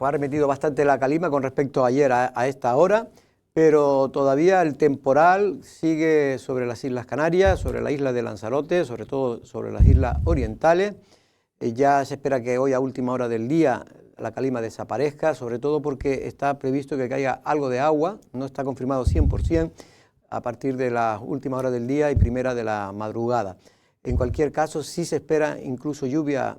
pues ha remitido bastante la calima con respecto a ayer a esta hora, pero todavía el temporal sigue sobre las Islas Canarias, sobre la isla de Lanzarote, sobre todo sobre las islas orientales. Ya se espera que hoy a última hora del día la calima desaparezca, sobre todo porque está previsto que caiga algo de agua, no está confirmado 100%, a partir de las últimas horas del día y primera de la madrugada. En cualquier caso, sí se espera incluso lluvias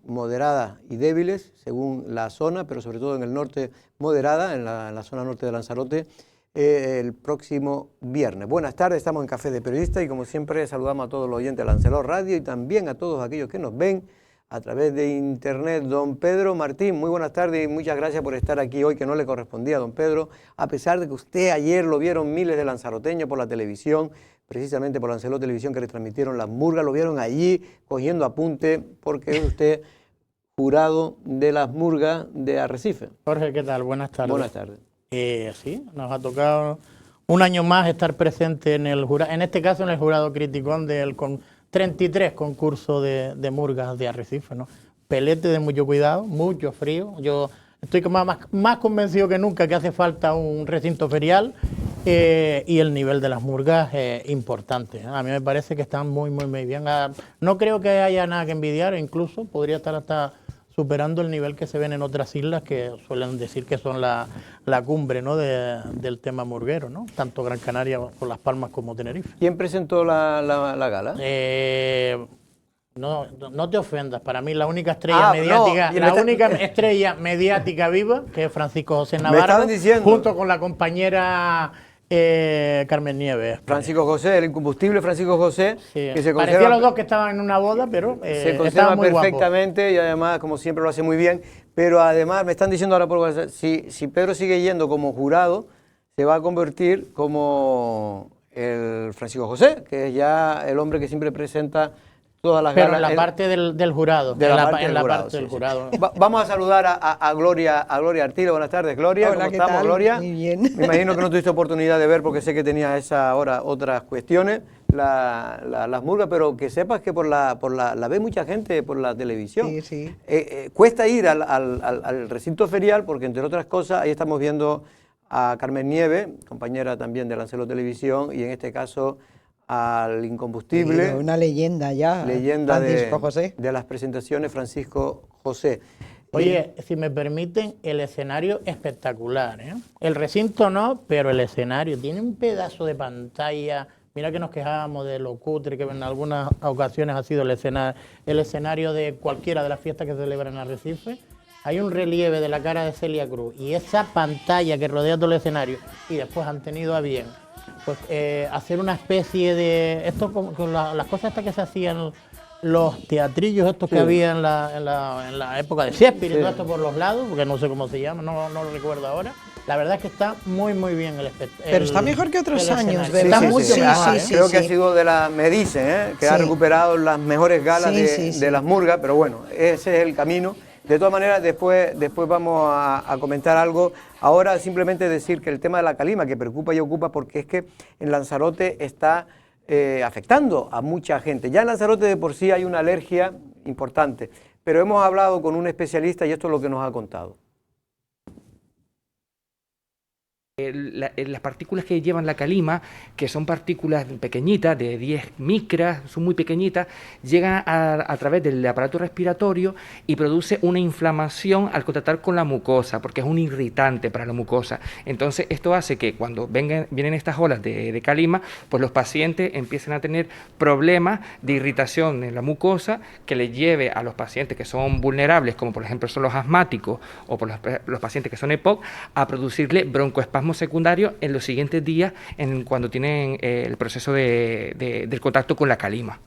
moderadas y débiles, según la zona, pero sobre todo en el norte moderada, en la zona norte de Lanzarote, el próximo viernes. Buenas tardes, estamos en Café de Periodistas y como siempre saludamos a todos los oyentes de Lancelot Radio y también a todos aquellos que nos ven a través de internet. Don Pedro Martín, muy buenas tardes y muchas gracias por estar aquí hoy, que no le correspondía a don Pedro, a pesar de que usted ayer lo vieron miles de lanzaroteños por la televisión, precisamente por Lancelot Televisión, que retransmitieron las murgas, lo vieron allí cogiendo apunte, porque es usted jurado de las murgas de Arrecife. Jorge, ¿qué tal? Buenas tardes. Buenas tardes. Sí, nos ha tocado un año más estar presente en el jurado, en este caso en el jurado criticón del 33 concurso de murgas de Arrecife, ¿no? Pelete de mucho cuidado, mucho frío. Yo estoy más convencido que nunca que hace falta un recinto ferial y el nivel de las murgas es importante. A mí me parece que están muy bien. No creo que haya nada que envidiar, incluso podría estar hasta superando el nivel que se ven en otras islas que suelen decir que son la cumbre, ¿no?, del tema murguero, ¿no? Tanto Gran Canaria con Las Palmas como Tenerife. ¿Quién presentó la gala? No te ofendas, para mí la única estrella mediática, única estrella mediática viva, que es Francisco José Navarro, junto con la compañera Carmen Nieves. Francisco José, el incombustible Francisco José, sí, que se conserva, parecía los dos que estaban en una boda, pero se conserva muy perfectamente guapo. Y además, como siempre, lo hace muy bien. Pero además, me están diciendo ahora por WhatsApp, si Pedro sigue yendo como jurado, se va a convertir como el Francisco José, que es ya el hombre que siempre presenta todas las galas. Pero en la parte del jurado. En la parte del jurado. Vamos a saludar a Gloria Artilo. Buenas tardes, Gloria. Hola, ¿cómo estamos, tal? Gloria? Muy bien. Me imagino que no tuviste oportunidad de ver porque sé que tenía a esa hora otras cuestiones, las murgas, pero que sepas que la ve mucha gente por la televisión. Sí, sí. Cuesta ir al recinto ferial porque, entre otras cosas, ahí estamos viendo a Carmen Nieves, compañera también de Lancelot Televisión, y en este caso al incombustible, una leyenda ya, Francisco José, de las presentaciones, Francisco José. Oye, si me permiten, el escenario espectacular, ¿eh? El recinto no, pero el escenario tiene un pedazo de pantalla. Mira que nos quejábamos de lo cutre que en algunas ocasiones ha sido el escenario de cualquiera de las fiestas que se celebran en Arrecife. Hay un relieve de la cara de Celia Cruz y esa pantalla que rodea todo el escenario, y después han tenido a bien pues hacer una especie de esto con las cosas estas que se hacían, los teatrillos estos que había en la época de Shakespeare y todo esto por los lados, porque no sé cómo se llama, no lo recuerdo ahora. La verdad es que está muy bien el espectáculo. Pero está mejor que otros años, sí, ¿verdad? Sí, mucho mejor. Creo que ha sido me dicen, que ha recuperado las mejores galas de las murgas, pero bueno, ese es el camino. De todas maneras, después vamos a comentar algo. Ahora simplemente decir que el tema de la calima, que preocupa y ocupa, porque es que en Lanzarote está afectando a mucha gente. Ya en Lanzarote de por sí hay una alergia importante, pero hemos hablado con un especialista y esto es lo que nos ha contado. Las partículas que llevan la calima, que son partículas pequeñitas, de 10 micras, son muy pequeñitas, llegan a través del aparato respiratorio y produce una inflamación al contactar con la mucosa, porque es un irritante para la mucosa. Entonces esto hace que cuando vienen estas olas de calima, pues los pacientes empiecen a tener problemas de irritación en la mucosa que les lleve a los pacientes que son vulnerables, como por ejemplo son los asmáticos o por los pacientes que son EPOC, a producirle broncoespasmos secundarios en los siguientes días cuando tienen el proceso del contacto con la calima.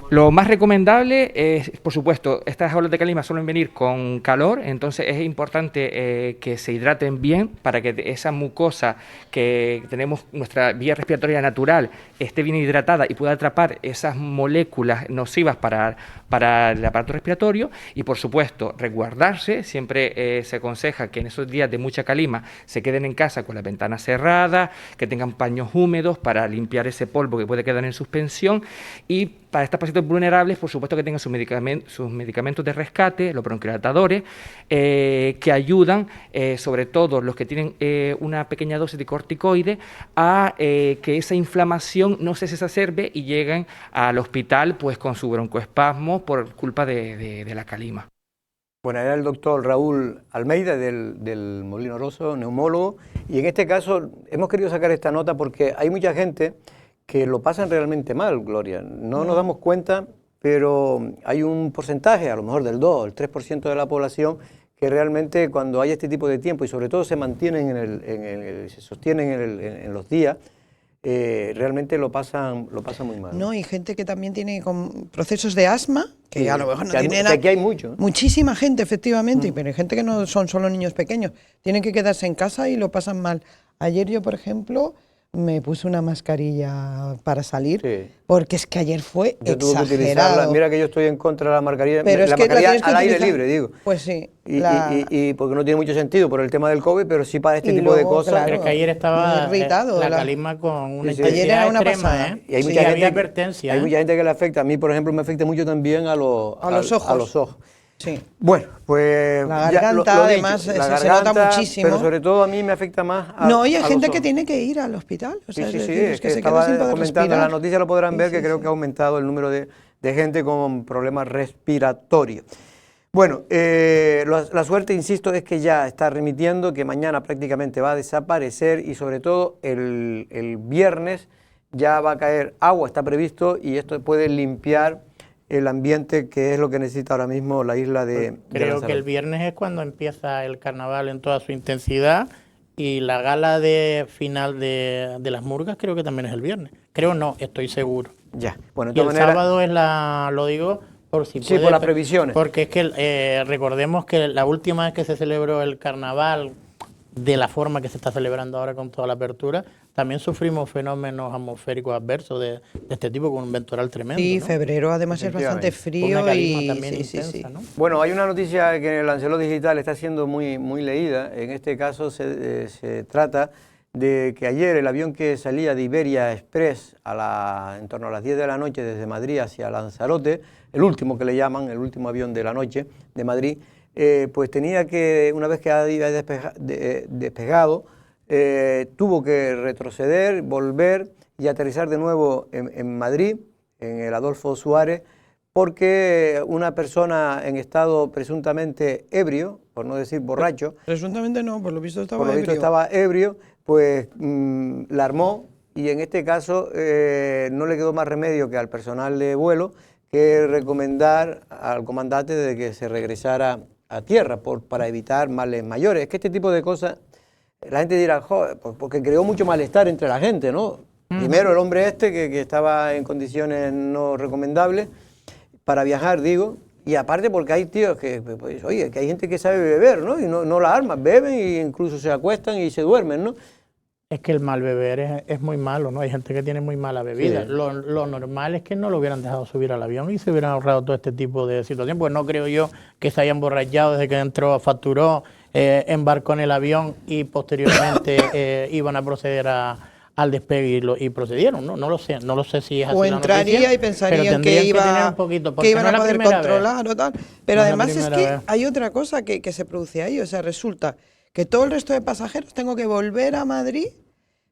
Lo más recomendable es, por supuesto, estas olas de calima suelen venir con calor, entonces es importante que se hidraten bien para que esa mucosa que tenemos, nuestra vía respiratoria natural, esté bien hidratada y pueda atrapar esas moléculas nocivas para el aparato respiratorio. Y por supuesto resguardarse, siempre se aconseja que en esos días de mucha calima se queden en casa con las ventanas cerradas, que tengan paños húmedos para limpiar ese polvo que puede quedar en suspensión, y para estas pacientes vulnerables, por supuesto que tengan sus medicamentos de rescate, los bronquidilatadores, que ayudan, sobre todo los que tienen una pequeña dosis de corticoides, a que esa inflamación no se exacerbe y lleguen al hospital pues con su broncoespasmo por culpa de la calima. Bueno, era el doctor Raúl Almeida del Molino Rosso, neumólogo, y en este caso hemos querido sacar esta nota porque hay mucha gente que lo pasan realmente mal, Gloria. No nos damos cuenta, pero hay un porcentaje, a lo mejor del 2 o el 3% de la población, que realmente cuando hay este tipo de tiempo y sobre todo se mantienen se sostienen en los días, realmente lo pasan muy mal. No, y gente que también tiene procesos de asma, que Sí, a lo mejor no que tiene nada. aquí hay mucho, ¿eh? Muchísima gente, efectivamente, pero hay gente que no son solo niños pequeños. Tienen que quedarse en casa y lo pasan mal. Ayer yo, por ejemplo, me puse una mascarilla para salir, Sí. porque es que ayer fue Yo tuve que utilizarla. exagerado. Mira que yo estoy en contra de la mascarilla, Pero es la que la mascarilla tienes que al aire utilizar. libre, digo. Pues sí. Y porque no tiene mucho sentido por el tema del COVID, pero sí para este Y tipo de luego, cosas. claro, Pero es que ayer estaba muy irritado, la la- calima con una Sí, sí. intensidad Ayer era una extrema, pasada. ¿eh? Y hay Sí, mucha había gente, advertencia, hay ¿eh? mucha gente que le afecta. A mí, por ejemplo, me afecta mucho también a los ojos. A los ojos. Sí. Bueno, pues La ya garganta, dicho, además, la se garganta, nota muchísimo. Pero sobre todo a mí me afecta más No, y hay a los gente que ojos. tiene que ir al hospital. O sea, Sí, es sí, decir, es que se estaba queda sin poder comentando, en la respirar. noticia lo podrán Sí, ver, sí, que creo sí. que ha aumentado el número de gente con problemas respiratorios. Bueno, la suerte, insisto, es que ya está remitiendo, que mañana prácticamente va a desaparecer y sobre todo el viernes ya va a caer agua, está previsto, y esto puede limpiar el ambiente, que es lo que necesita ahora mismo la isla de Creo que el Lanzarote. viernes es cuando empieza el carnaval en toda su intensidad y la gala de final de las murgas creo que también es el viernes. Creo no, estoy seguro. Ya, bueno, Y de el todas maneras, sábado es lo digo por si Sí, puede, por las previsiones. Porque es que recordemos que la última vez que se celebró el carnaval de la forma que se está celebrando ahora con toda la apertura, también sufrimos fenómenos atmosféricos adversos de este tipo con un ventoral tremendo. Sí, ¿no? febrero además es bastante Efectivamente. Con una frío calima y también sí, sí, intensa, sí. ¿no? bueno, hay una noticia que en el Lancelot Digital está siendo muy leída. En este caso se trata de que ayer el avión que salía de Iberia Express en torno a las 10 de la noche desde Madrid hacia Lanzarote, el último que le llaman, el último avión de la noche de Madrid, pues tenía que, una vez que había despegado, tuvo que retroceder, volver y aterrizar de nuevo en Madrid, en el Adolfo Suárez, porque una persona en estado presuntamente ebrio, por no decir borracho, Presuntamente no, por lo visto estaba por lo visto ebrio. estaba ebrio, pues la armó, y en este caso no le quedó más remedio que al personal de vuelo que recomendar al comandante de que se regresara a tierra para evitar males mayores. Es que este tipo de cosas, la gente dirá, joder, pues porque creó mucho malestar entre la gente, ¿no? Primero el hombre este que estaba en condiciones no recomendables para viajar, digo, y aparte porque hay tíos que, pues, oye, que hay gente que sabe beber, ¿no? Y no la arman, beben e incluso se acuestan y se duermen, ¿no? Es que el mal beber es muy malo, ¿no? Hay gente que tiene muy mala bebida. Sí. Lo normal es que no lo hubieran dejado subir al avión y se hubieran ahorrado todo este tipo de situaciones, pues no creo yo que se hayan emborrachado desde que entró, facturó, embarcó en el avión y posteriormente iban a proceder al despegue y procedieron, ¿no? No lo sé si es así O la entraría noticia, y pensarían pero tendrían que, tener un poquito, porque iban no a es la poder primera vez. controlar o tal. Pero No es la además es primera que vez. hay otra cosa que se produce ahí. O sea, resulta que todo el resto de pasajeros tengo que volver a Madrid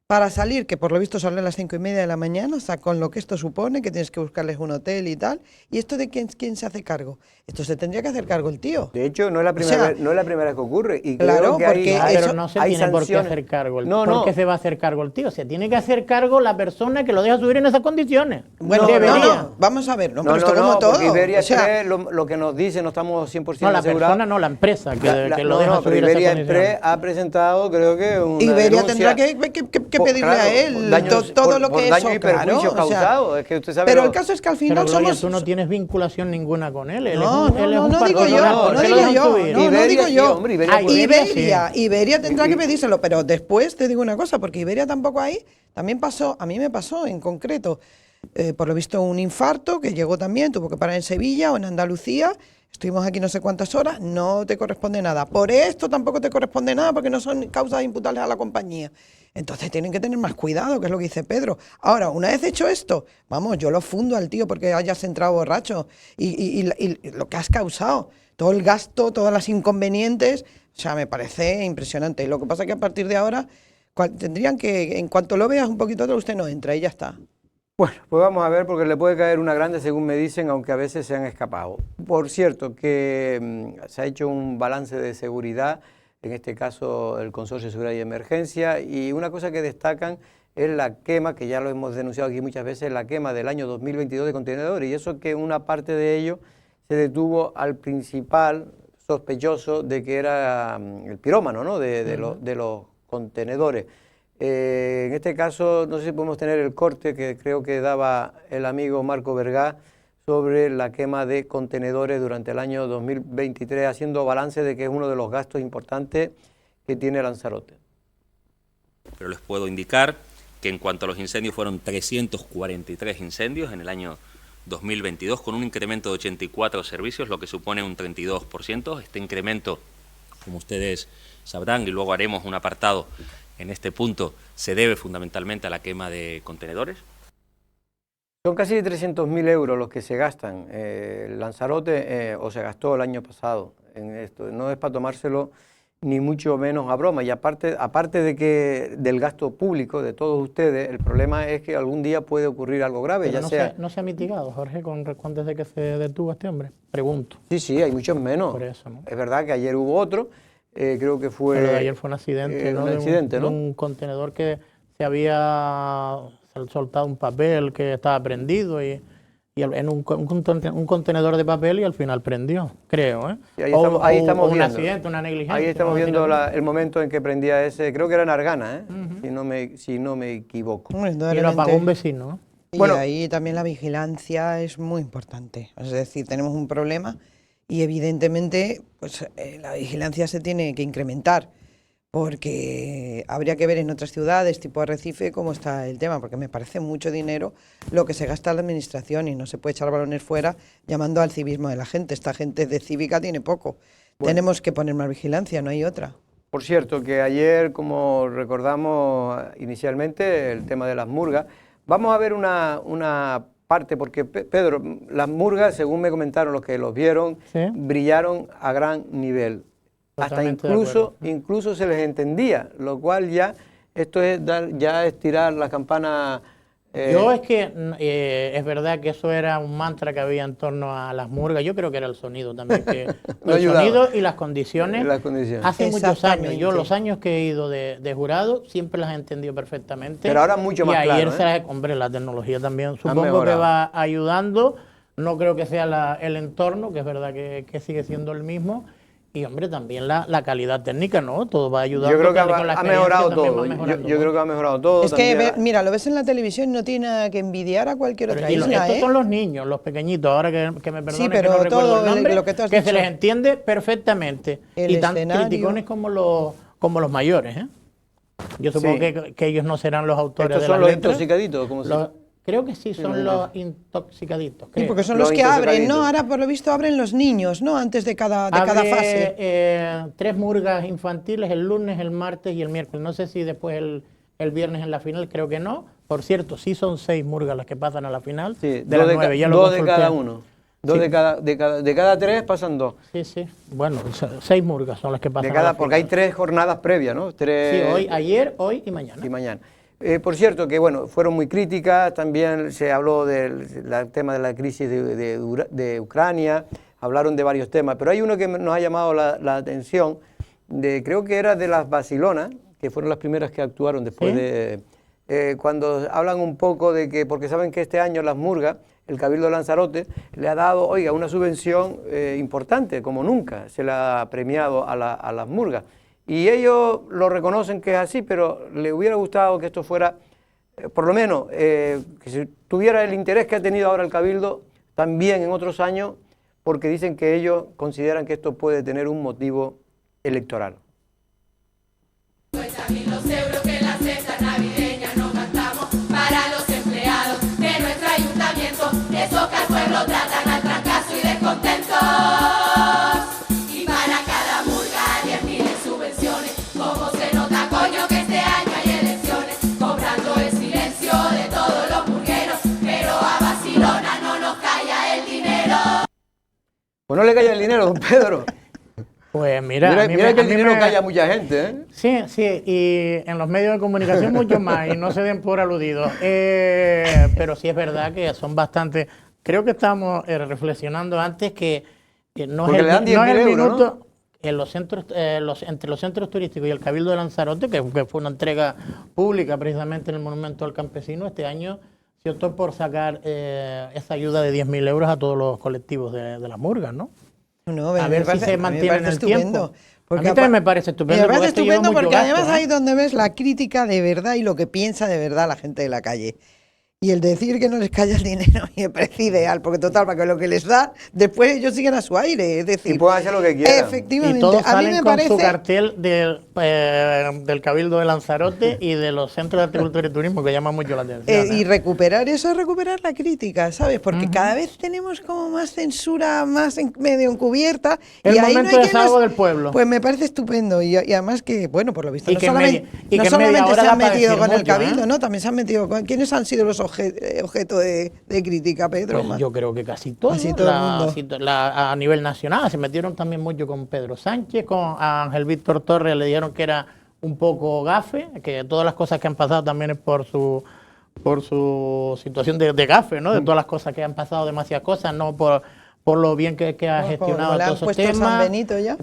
para salir, que por lo visto salen a las 5:30 de la mañana, o sea, con lo que esto supone, que tienes que buscarles un hotel y tal. ¿Y esto de quién se hace cargo? Esto se tendría que hacer cargo el tío. De hecho, no es la primera, sea, vez, no es la primera vez que ocurre. Y claro, creo que porque Ah, hay, pero eso- no se hay tiene por qué sanciones. hacer cargo. No, ¿Por no. qué se va a hacer cargo el tío? Se tiene que hacer cargo la persona que lo deja subir en esas condiciones. Bueno, Debería. no, vamos a ver, no, pero esto no, como todo. porque Iberia o sea, Express, lo que nos dice, no estamos 100% No, la asegurados. persona no, la empresa que lo no, deja no, pero subir a Iberia esas Express condiciones. ha presentado, creo que una Iberia denuncia tendrá que por- pedirle claro, a él por daños- todo por- lo por que daños eso, y perjuicios claro, o sea, causados. Es que usted sabe pero lo- el caso es que al Pero final Gloria, somos... tú no tienes vinculación ninguna con él. Él No, es un, él es un no digo patrón, yo, ¿por no qué lo digo dejan yo, subir? no Iberia digo sí, yo. hombre, Iberia Ah, puede. Iberia, sí. Iberia tendrá que pedírselo, pero después te digo una cosa, porque Iberia tampoco ahí, también pasó, a mí me pasó en concreto, por lo visto un infarto que llegó también, tuvo que parar en Sevilla o en Andalucía, estuvimos aquí no sé cuántas horas, no te corresponde nada. Por esto tampoco te corresponde nada porque no son causas imputables a la compañía. Entonces tienen que tener más cuidado, que es lo que dice Pedro. Ahora, una vez hecho esto, vamos, yo lo fundo al tío porque hayas entrado borracho y lo que has causado, todo el gasto, todas las inconvenientes, o sea, me parece impresionante. Y lo que pasa es que a partir de ahora tendrían que, en cuanto lo veas un poquito otro, usted no entra y ya está. Bueno, pues vamos a ver, porque le puede caer una grande, según me dicen, aunque a veces se han escapado. Por cierto, que se ha hecho un balance de seguridad, en este caso el Consorcio de Seguridad y Emergencia, y una cosa que destacan es la quema, que ya lo hemos denunciado aquí muchas veces, la quema del año 2022 de contenedores, y eso que una parte de ello se detuvo al principal sospechoso de que era el pirómano, ¿no?, de los contenedores. En este caso, no sé si podemos tener el corte que creo que daba el amigo Marco Vergá sobre la quema de contenedores durante el año 2023, haciendo balance de que es uno de los gastos importantes que tiene Lanzarote. Pero les puedo indicar que en cuanto a los incendios fueron 343 incendios en el año 2022, con un incremento de 84 servicios, lo que supone un 32%. Este incremento, como ustedes sabrán, y luego haremos un apartado en este punto, se debe fundamentalmente a la quema de contenedores. Son casi 300.000 euros los que se gastan. Lanzarote, o se gastó el año pasado en esto. No es para tomárselo ni mucho menos a broma. Y aparte de que del gasto público de todos ustedes, el problema es que algún día puede ocurrir algo grave. Pero ya no se ha mitigado, Jorge, desde que se detuvo este hombre. Pregunto. Sí, hay muchos menos. Por eso, ¿no? Es verdad que ayer hubo otro. Creo que fue... Pero de ayer fue un accidente, ¿no? De un contenedor que se había soltado un papel que estaba prendido y en un contenedor de papel y al final prendió, creo, ¿eh? Sí, ahí estamos un viendo. Accidente, una negligencia. Ahí estamos viendo el momento en que prendía ese, creo que era en Argana, ¿eh? Si no me equivoco. Y lo apagó un vecino, ¿no? Y bueno, ahí también la vigilancia es muy importante. Es decir, tenemos un problema y evidentemente pues, la vigilancia se tiene que incrementar, porque habría que ver en otras ciudades tipo Arrecife cómo está el tema, porque me parece mucho dinero lo que se gasta la administración y no se puede echar balones fuera llamando al civismo de la gente. Esta gente de cívica tiene poco. Bueno, tenemos que poner más vigilancia, no hay otra. Por cierto, que ayer, como recordamos inicialmente, el tema de las murgas, vamos a ver una parte, porque Pedro, las murgas, según me comentaron los que los vieron, ¿sí?, brillaron a gran nivel. Totalmente. Hasta incluso se les entendía, lo cual ya, esto es tirar la campana. Yo es que es verdad que eso era un mantra que había en torno a las murgas. Yo creo que era el sonido también, que el sonido y las condiciones. Hace muchos años, yo los años que he ido de jurado siempre las he entendido perfectamente. Pero ahora mucho más claro. Y ayer hombre, la tecnología también supongo que va ayudando. No creo que sea el entorno, que es verdad que sigue siendo el mismo. Y, hombre, también la calidad técnica, ¿no? Todo va ayudando. Yo creo que ha mejorado todo. Yo creo que ha mejorado todo. Es que, mira, lo ves en la televisión y no tiene nada que envidiar a cualquier otra isla, Estos son los niños, los pequeñitos, ahora que me perdonen, sí, pero que no recuerdo el nombre, que se les entiende perfectamente. Y tan criticones como los mayores, ¿eh? Yo supongo que ellos no serán los autores de las letras. ¿Estos son los intoxicaditos? ¿Cómo se llama? Creo que sí, son los intoxicaditos. Creo. Sí, porque son los que abren, ¿no? Ahora, por lo visto, abren los niños, ¿no? Antes de cada fase. 3 murgas infantiles el lunes, el martes y el miércoles. No sé si después el viernes en la final, creo que no. Por cierto, sí son 6 murgas las que pasan a la final. Sí, de las 9, ya lo consulté. 2 de cada uno. De cada 3 pasan 2. Sí. Bueno, 6 murgas son las que pasan a la final. Porque hay 3 jornadas previas, ¿no? Sí, ayer, hoy y mañana. Por cierto, que bueno, fueron muy críticas, también se habló del tema de la crisis de Ucrania, hablaron de varios temas, pero hay uno que nos ha llamado la atención, creo que era de las Basilonas, que fueron las primeras que actuaron después de... cuando hablan un poco de que, porque saben que este año las murgas, el Cabildo de Lanzarote, le ha dado, oiga, una subvención importante, como nunca se le ha premiado a las murgas. Y ellos lo reconocen que es así, pero le hubiera gustado que esto fuera, por lo menos, que si tuviera el interés que ha tenido ahora el Cabildo, también en otros años, porque dicen que ellos consideran que esto puede tener un motivo electoral. Pues a mí los euros que en las cestas navideñas nos gastamos para los empleados de nuestro ayuntamiento, esos que al pueblo tratan al trancazo y descontento. no le calla el dinero, don Pedro. Pues mira, Mira que el dinero calla a mucha gente, ¿eh? Sí, sí, y en los medios de comunicación mucho más, y no se den por aludidos. Pero sí es verdad que son bastante... Creo que estábamos reflexionando antes que no Porque es le dan el, no es el 10.000 euros, minuto... En los centros, entre los centros turísticos y el Cabildo de Lanzarote, que fue una entrega pública precisamente en el Monumento al Campesino, este año se optó por sacar esa ayuda de 10.000 euros a todos los colectivos de las murgas, ¿no? No, A ver si se mantiene en el tiempo. A mí Porque también me parece estupendo. Me parece porque esto lleva estupendo mucho porque gasto, además ¿eh? ahí donde ves la crítica de verdad y lo que piensa de verdad la gente de la calle. Y el decir que no les calla el dinero me parece ideal, porque total, para que lo que les da, después ellos siguen a su aire. Es decir, Y pueden hacer lo que quieran. efectivamente, Y todos a mí salen me con parece... su cartel del Cabildo de Lanzarote y de los centros de horticultura y turismo, que llama mucho la atención. Y recuperar eso es recuperar la crítica, ¿sabes? Porque cada vez tenemos como más censura, más medio encubierta. El y ahí momento no hay de quien desahogo del pueblo. Pues me parece estupendo. Y además que, bueno, por lo visto, Y no que en solamente, media- y no que en media solamente hora se da han para metido decir con el mucho, Cabildo, ¿eh? ¿no? También se han metido con... ¿Quiénes han sido los objeto de crítica, Pedro? Pues yo creo que casi todo, Casi todo el mundo. a nivel nacional. Se metieron también mucho con Pedro Sánchez, con Ángel Víctor Torres, le dijeron que era un poco gafe, que todas las cosas que han pasado también es por su situación de gafe, ¿no? De todas las cosas que han pasado, demasiadas cosas, no por lo bien que ha Por gestionado como le han todos esos puesto San temas. Benito ya.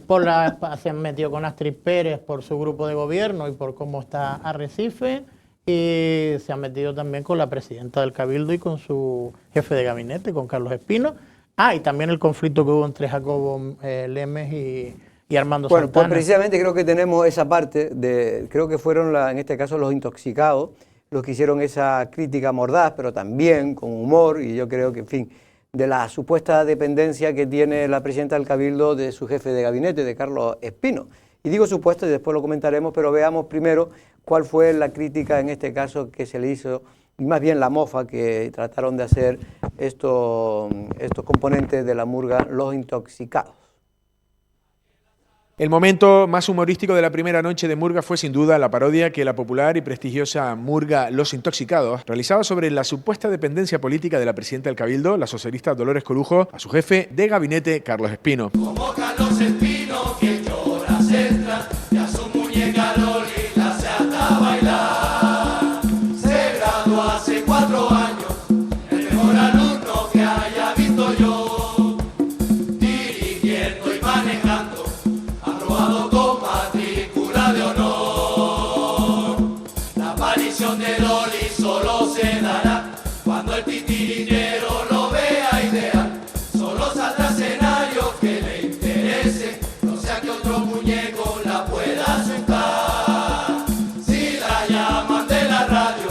Se han metido con Astrid Pérez por su grupo de gobierno y por cómo está Arrecife. Y se ha metido también con la presidenta del Cabildo y con su jefe de gabinete, con Carlos Espino. Y también el conflicto que hubo entre Jacobo Lemes y Armando Bueno, pues Santana. precisamente creo que tenemos esa parte creo que fueron en este caso los intoxicados los que hicieron esa crítica mordaz, pero también con humor, y yo creo que, en fin, de la supuesta dependencia que tiene la presidenta del Cabildo de su jefe de gabinete, de Carlos Espino. Y digo supuesto y después lo comentaremos, pero veamos primero cuál fue la crítica en este caso que se le hizo, y más bien la mofa que trataron de hacer estos componentes de la murga, los intoxicados. El momento más humorístico de la primera noche de Murga fue sin duda la parodia que la popular y prestigiosa Murga Los Intoxicados realizaba sobre la supuesta dependencia política de la presidenta del Cabildo, la socialista Dolores Corujo, a su jefe de gabinete, Carlos Espino. Como Carlos Espino, que llora centra, y a su muñeca Loli la hace hasta bailar. Se graduó hace 4 años, el mejor alumno que haya visto yo. Dirigiendo y manejando, aprobado con matrícula de honor. La aparición de Loli solo se dará cuando el titiritero lo vea ideal. Solo saldrá escenario que le interese, no sea que otro muñeco la pueda asustar. Si la llaman de la radio,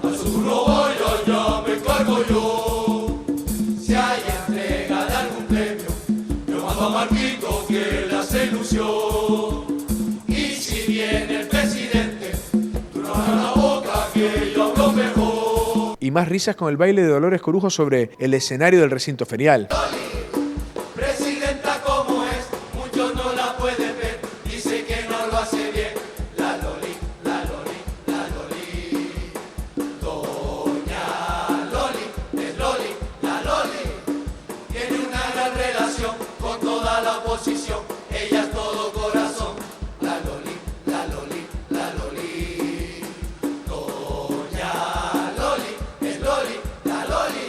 a su rollo yo me encargo yo. Si hay entrega de algún premio, yo mando a Marquito que le hace ilusión. Y si viene el presidente, tú no abras la boca que yo hablo mejor. Y más risas con el baile de Dolores Corujo sobre el escenario del recinto ferial. Presidenta como es, muchos no la pueden ver, dice que no lo hace bien. La Loli, la Loli, la Loli. Doña Loli, es Loli, la Loli. Tiene una gran relación con toda la oposición, ella es todo corazón. La Loli, la Loli, la Loli. Doña Loli, es Loli, la Loli.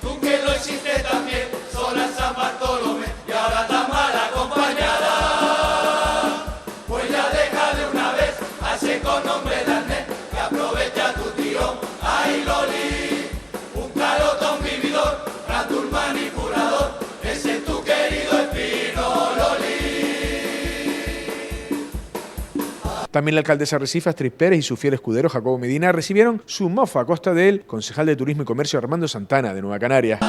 Tú que lo hiciste también, sola en San Bartolomé, y ahora está mal acompañada. Pues ya deja de una vez a ese con nombre de Arnés, que aprovecha tu tirón. Ay Loli, un carotón vividor, gran manipulador, ese es tu querido Espino, Loli. También la alcaldesa de Arrecife, Astrid Pérez, y su fiel escudero, Jacobo Medina, recibieron su mofa a costa del concejal de Turismo y Comercio, Armando Santana, de Nueva Canarias.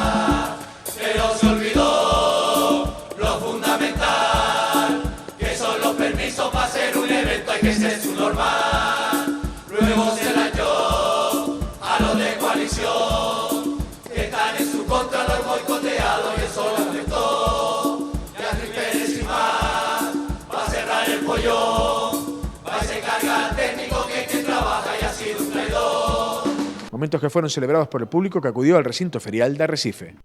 Pero se olvidó lo fundamental, que son los permisos para hacer un evento, hay que ser su normal. Luego se la echó a los de coalición, que están en su contra, los boicoteados, y eso lo afectó. Y a Astrid Pérez y más, va a cerrar el pollón, va a se carga al técnico que es quien trabaja y ha sido un traidor. Momentos que fueron celebrados por el público que acudió al recinto ferial de Arrecife.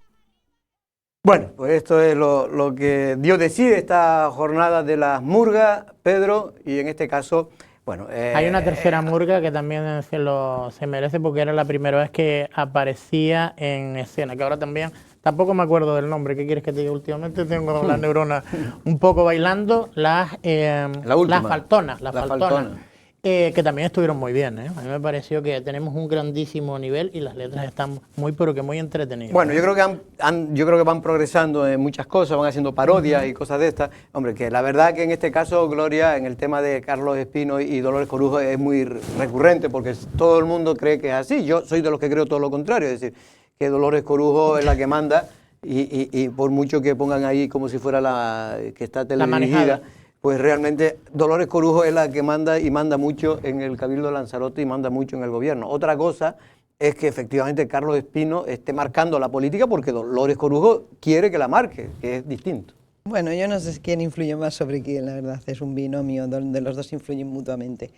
Bueno, pues esto es lo que Dios decide esta jornada de las murgas, Pedro, y en este caso, bueno... Hay una tercera murga que también se merece porque era la primera vez que aparecía en escena, que ahora también, tampoco me acuerdo del nombre, ¿qué quieres que te diga? Últimamente tengo las neuronas un poco bailando, las faltonas. Que también estuvieron muy bien, ¿eh? A mí me pareció que tenemos un grandísimo nivel y las letras están muy, pero que muy entretenidas. Bueno, yo creo que van progresando en muchas cosas, van haciendo parodias y cosas de estas. Hombre, que la verdad que en este caso, Gloria, en el tema de Carlos Espino y Dolores Corujo es muy recurrente porque todo el mundo cree que es así. Yo soy de los que creo todo lo contrario, es decir, que Dolores Corujo es la que manda y por mucho que pongan ahí como si fuera la que está teledirigida, pues realmente Dolores Corujo es la que manda y manda mucho en el Cabildo de Lanzarote y manda mucho en el gobierno. Otra cosa es que efectivamente Carlos Espino esté marcando la política porque Dolores Corujo quiere que la marque, que es distinto. Bueno, yo no sé quién influye más sobre quién, la verdad, es un binomio donde los dos influyen mutuamente.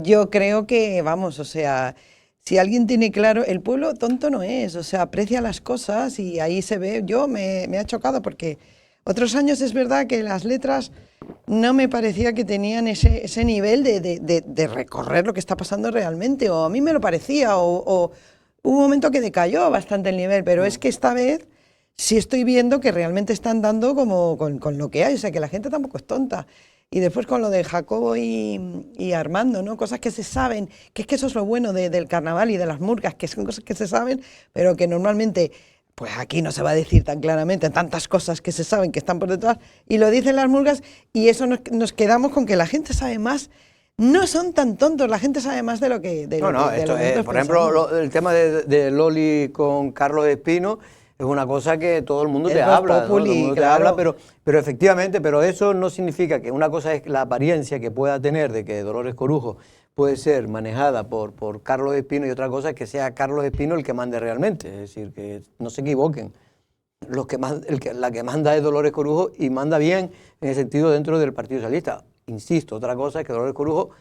Yo creo que, vamos, o sea, si alguien tiene claro, el pueblo tonto no es, o sea, aprecia las cosas y ahí se ve. Yo me ha chocado porque otros años es verdad que las letras no me parecía que tenían ese nivel de recorrer lo que está pasando realmente, o a mí me lo parecía, o hubo un momento que decayó bastante el nivel, pero es que esta vez sí estoy viendo que realmente están dando como con lo que hay, o sea que la gente tampoco es tonta. Y después con lo de Jacobo y Armando, ¿no? Cosas que se saben, que es que eso es lo bueno del carnaval y de las murgas, que son cosas que se saben, pero que normalmente... Pues aquí no se va a decir tan claramente tantas cosas que se saben que están por detrás y lo dicen las murgas y eso nos quedamos con que la gente sabe más. No son tan tontos, la gente sabe más de lo que... Por ejemplo, el tema de Loli con Carlos Espino es una cosa que todo el mundo te habla, ¿no? Todo el mundo te habla, pero efectivamente, pero eso no significa que una cosa es la apariencia que pueda tener de que Dolores Corujo puede ser manejada por Carlos Espino y otra cosa es que sea Carlos Espino el que mande realmente, es decir, que no se equivoquen. La que manda es Dolores Corujo y manda bien en el sentido dentro del Partido Socialista. Insisto, otra cosa es que Dolores Corujo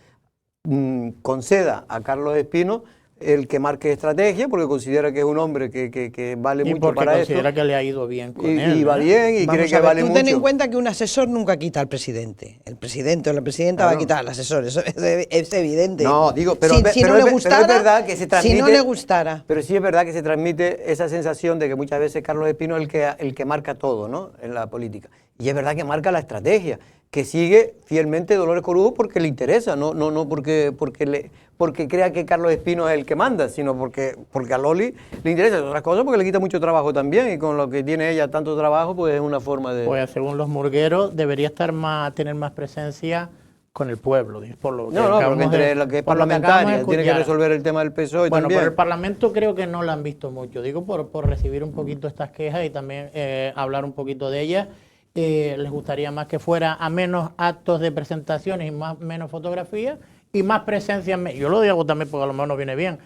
conceda a Carlos Espino el que marque estrategia, porque considera que es un hombre que vale mucho para esto. Y considera que le ha ido bien con él. Y va bien, y cree que vale mucho. Tú ten en cuenta que un asesor nunca quita al presidente. El presidente o la presidenta va a quitar al asesor, eso es evidente. No, digo, pero si no le gustara, pero es verdad que se transmite... Si no le gustara. Pero sí es verdad que se transmite esa sensación de que muchas veces Carlos Espino es el que marca todo, ¿no?, en la política. Y es verdad que marca la estrategia, que sigue fielmente Dolores Corujo porque le interesa, no porque crea que Carlos Espino es el que manda, sino porque a Loli le interesa. Otras cosas porque le quita mucho trabajo también, y con lo que tiene ella tanto trabajo, pues es una forma de... Pues según los murgueros debería tener más presencia con el pueblo, por lo que porque entre lo que es parlamentaria, tiene que resolver el tema del PSOE bueno, también. Por el Parlamento creo que no la han visto mucho, digo por recibir un poquito estas quejas y también hablar un poquito de ellas. Les gustaría más que fuera a menos actos de presentaciones y menos fotografías y más presencia en medios. Yo lo digo también porque a lo mejor no viene bien.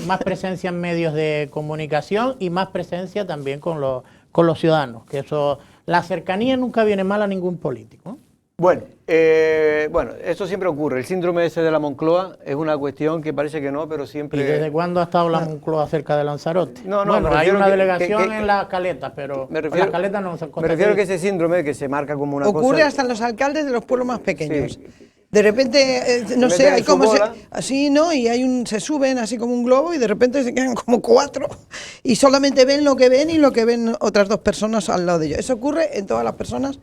Más presencia en medios de comunicación y más presencia también con los ciudadanos. Que eso, la cercanía nunca viene mal a ningún político. Bueno, eso siempre ocurre. El síndrome ese de la Moncloa es una cuestión que parece que no, pero siempre... ¿Y desde cuándo ha estado la Moncloa cerca de Lanzarote? Bueno, hay una delegación en la Caleta, pero las Caletas no se me refiero que ese síndrome que se marca como una cosa... Ocurre hasta en los alcaldes de los pueblos más pequeños. Sí. De repente, no sé, hay como así, ¿no? Y se suben así como un globo y de repente se quedan como 4 y solamente ven lo que ven y lo que ven otras 2 personas al lado de ellos. Eso ocurre en todas las personas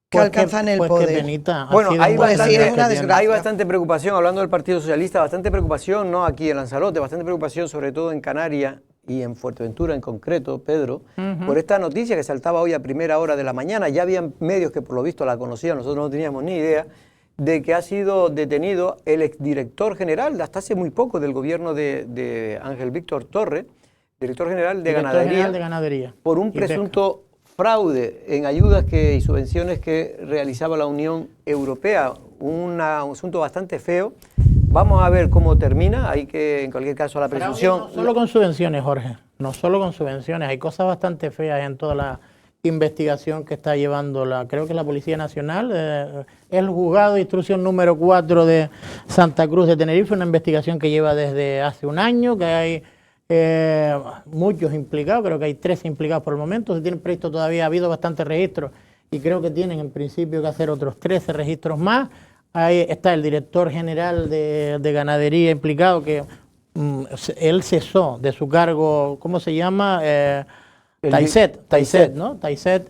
que alcanzan el poder. Penita, bueno, hay bastante preocupación, hablando del Partido Socialista, bastante preocupación, no aquí en Lanzarote, bastante preocupación sobre todo en Canarias y en Fuerteventura en concreto, Pedro, por esta noticia que saltaba hoy a primera hora de la mañana. Ya habían medios que por lo visto la conocían, nosotros no teníamos ni idea, de que ha sido detenido el exdirector general, hasta hace muy poco, del gobierno de Ángel Víctor Torres, director general de Ganadería, por un presunto fraude en ayudas y subvenciones que realizaba la Unión Europea, un asunto bastante feo. Vamos a ver cómo termina, hay que, en cualquier caso, la presunción... No solo con subvenciones, Jorge, no solo con subvenciones, hay cosas bastante feas en toda la investigación que está llevando creo que la Policía Nacional, el juzgado de instrucción número 4 de Santa Cruz de Tenerife, una investigación que lleva desde hace un año, que hay muchos implicados, creo que hay 13 implicados por el momento, se tienen previsto todavía, ha habido bastantes registros y creo que tienen en principio que hacer otros 13 registros más. Ahí está el director general de ganadería implicado, que él cesó de su cargo, ¿cómo se llama? Taiset, ¿no? Taiset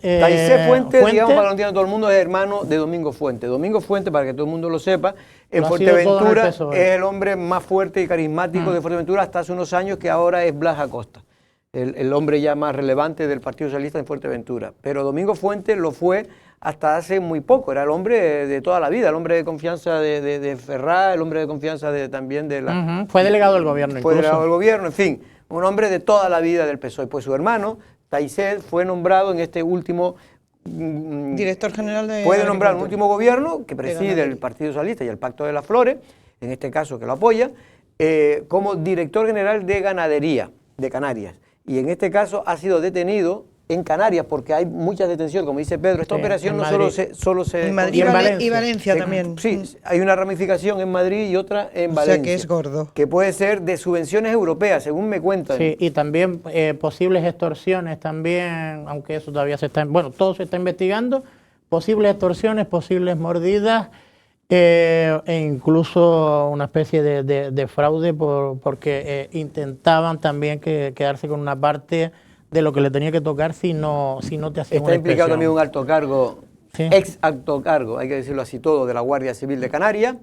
Fuente, digamos, para que lo entienda todo el mundo, es hermano de Domingo Fuente. Domingo Fuente, para que todo el mundo lo sepa, en Fuerteventura es el hombre más fuerte y carismático de Fuerteventura hasta hace unos años, que ahora es Blas Acosta, el hombre ya más relevante del Partido Socialista en Fuerteventura. Pero Domingo Fuente lo fue hasta hace muy poco, era el hombre de toda la vida, el hombre de confianza de Ferrá, el hombre de confianza también de la... Fue delegado del gobierno Fue delegado del gobierno, en fin, un hombre de toda la vida del PSOE. Pues su hermano, Taiset, fue nombrado en este último... Director general de... Puede nombrar un último gobierno que preside el Partido Socialista y el Pacto de las Flores, en este caso que lo apoya, como director general de ganadería de Canarias. Y en este caso ha sido detenido en Canarias, porque hay muchas detenciones, como dice Pedro. Esta operación no solo se... En Madrid y Valencia también. Sí, hay una ramificación en Madrid y otra en Valencia. O sea que es gordo. Que puede ser de subvenciones europeas, según me cuentan. Sí, y también posibles extorsiones también, aunque eso todavía se está... Bueno, todo se está investigando. Posibles extorsiones, posibles mordidas, e incluso una especie de fraude porque intentaban también quedarse con una parte de lo que le tenía que tocar si no te hacían una inspección. Está implicado también un alto cargo, ex alto cargo, hay que decirlo así todo, de la Guardia Civil de Canarias.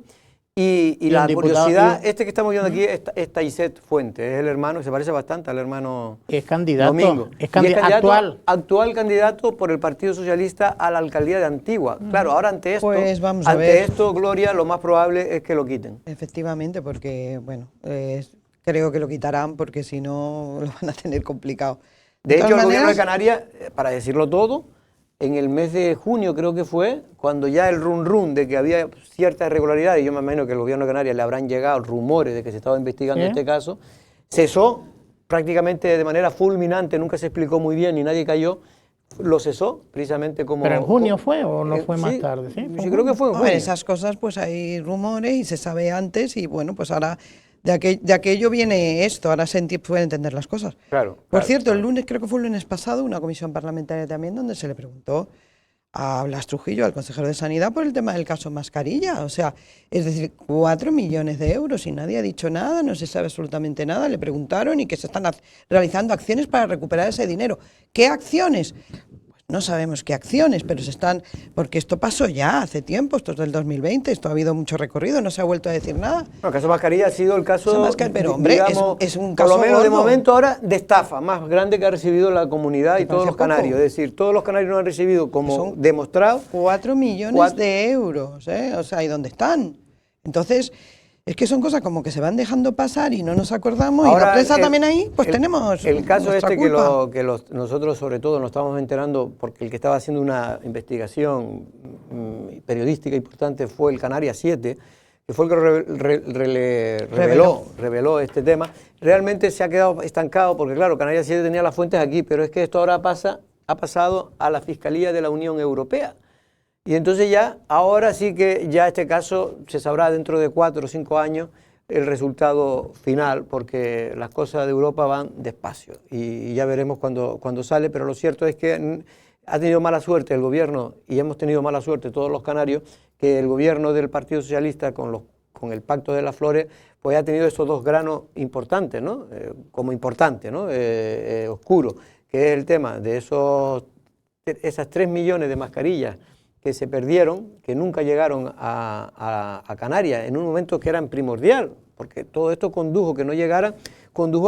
Y la curiosidad, que estamos viendo aquí es Taiset Fuente, es el hermano, se parece bastante al hermano Domingo. Es candidato actual candidato por el Partido Socialista a la alcaldía de Antigua. Claro, ahora ante esto, Gloria, lo más probable es que lo quiten. Efectivamente, porque, bueno, creo que lo quitarán porque si no lo van a tener complicado. De hecho, el gobierno de Canarias, para decirlo todo, en el mes de junio creo que fue, cuando ya el run de que había ciertas irregularidades, y yo me imagino que al gobierno de Canarias le habrán llegado rumores de que se estaba investigando este caso, cesó prácticamente de manera fulminante, nunca se explicó muy bien ni nadie cayó, lo cesó precisamente como... ¿Pero en junio fue o no fue más tarde? Sí, creo que fue en junio. Esas cosas pues hay rumores y se sabe antes y bueno, pues ahora... De aquello viene esto, ahora se pueden entender las cosas. Por cierto, el lunes, creo que fue el lunes pasado, una comisión parlamentaria también donde se le preguntó a Blas Trujillo, al consejero de Sanidad, por el tema del caso Mascarilla. O sea, es decir, 4 millones de euros y nadie ha dicho nada, no se sabe absolutamente nada. Le preguntaron y que se están realizando acciones para recuperar ese dinero. ¿Qué acciones? No sabemos qué acciones, pero se están... Porque esto pasó ya hace tiempo, esto es del 2020, esto ha habido mucho recorrido, no se ha vuelto a decir nada. No, el caso Mascarilla ha sido el caso, pero hombre, digamos, es un caso por lo menos gordo. de momento ahora, de estafa más grande que ha recibido la comunidad y todos los canarios. Es decir, todos los canarios no han recibido, como demostrado... 4 millones de euros, o sea, ¿y dónde están? Entonces... Es que son cosas como que se van dejando pasar y no nos acordamos. Ahora, y la prensa también ahí, pues tenemos el caso este culpa. Nosotros sobre todo nos estamos enterando porque el que estaba haciendo una investigación periodística importante fue el Canarias 7, que fue el que reveló este tema. Realmente se ha quedado estancado porque claro, Canarias 7 tenía las fuentes aquí, pero es que esto ahora ha pasado a la Fiscalía de la Unión Europea. Y entonces ahora sí que ya este caso se sabrá dentro de 4 o 5 años el resultado final, porque las cosas de Europa van despacio y ya veremos cuando sale, pero lo cierto es que ha tenido mala suerte el gobierno, y hemos tenido mala suerte todos los canarios, que el gobierno del Partido Socialista con el Pacto de las Flores, pues ha tenido estos dos granos importantes, ¿no? Como importante, ¿no? Oscuro, que es el tema de esas 3 millones de mascarillas que se perdieron, que nunca llegaron a Canarias, en un momento que eran primordial, porque todo esto condujo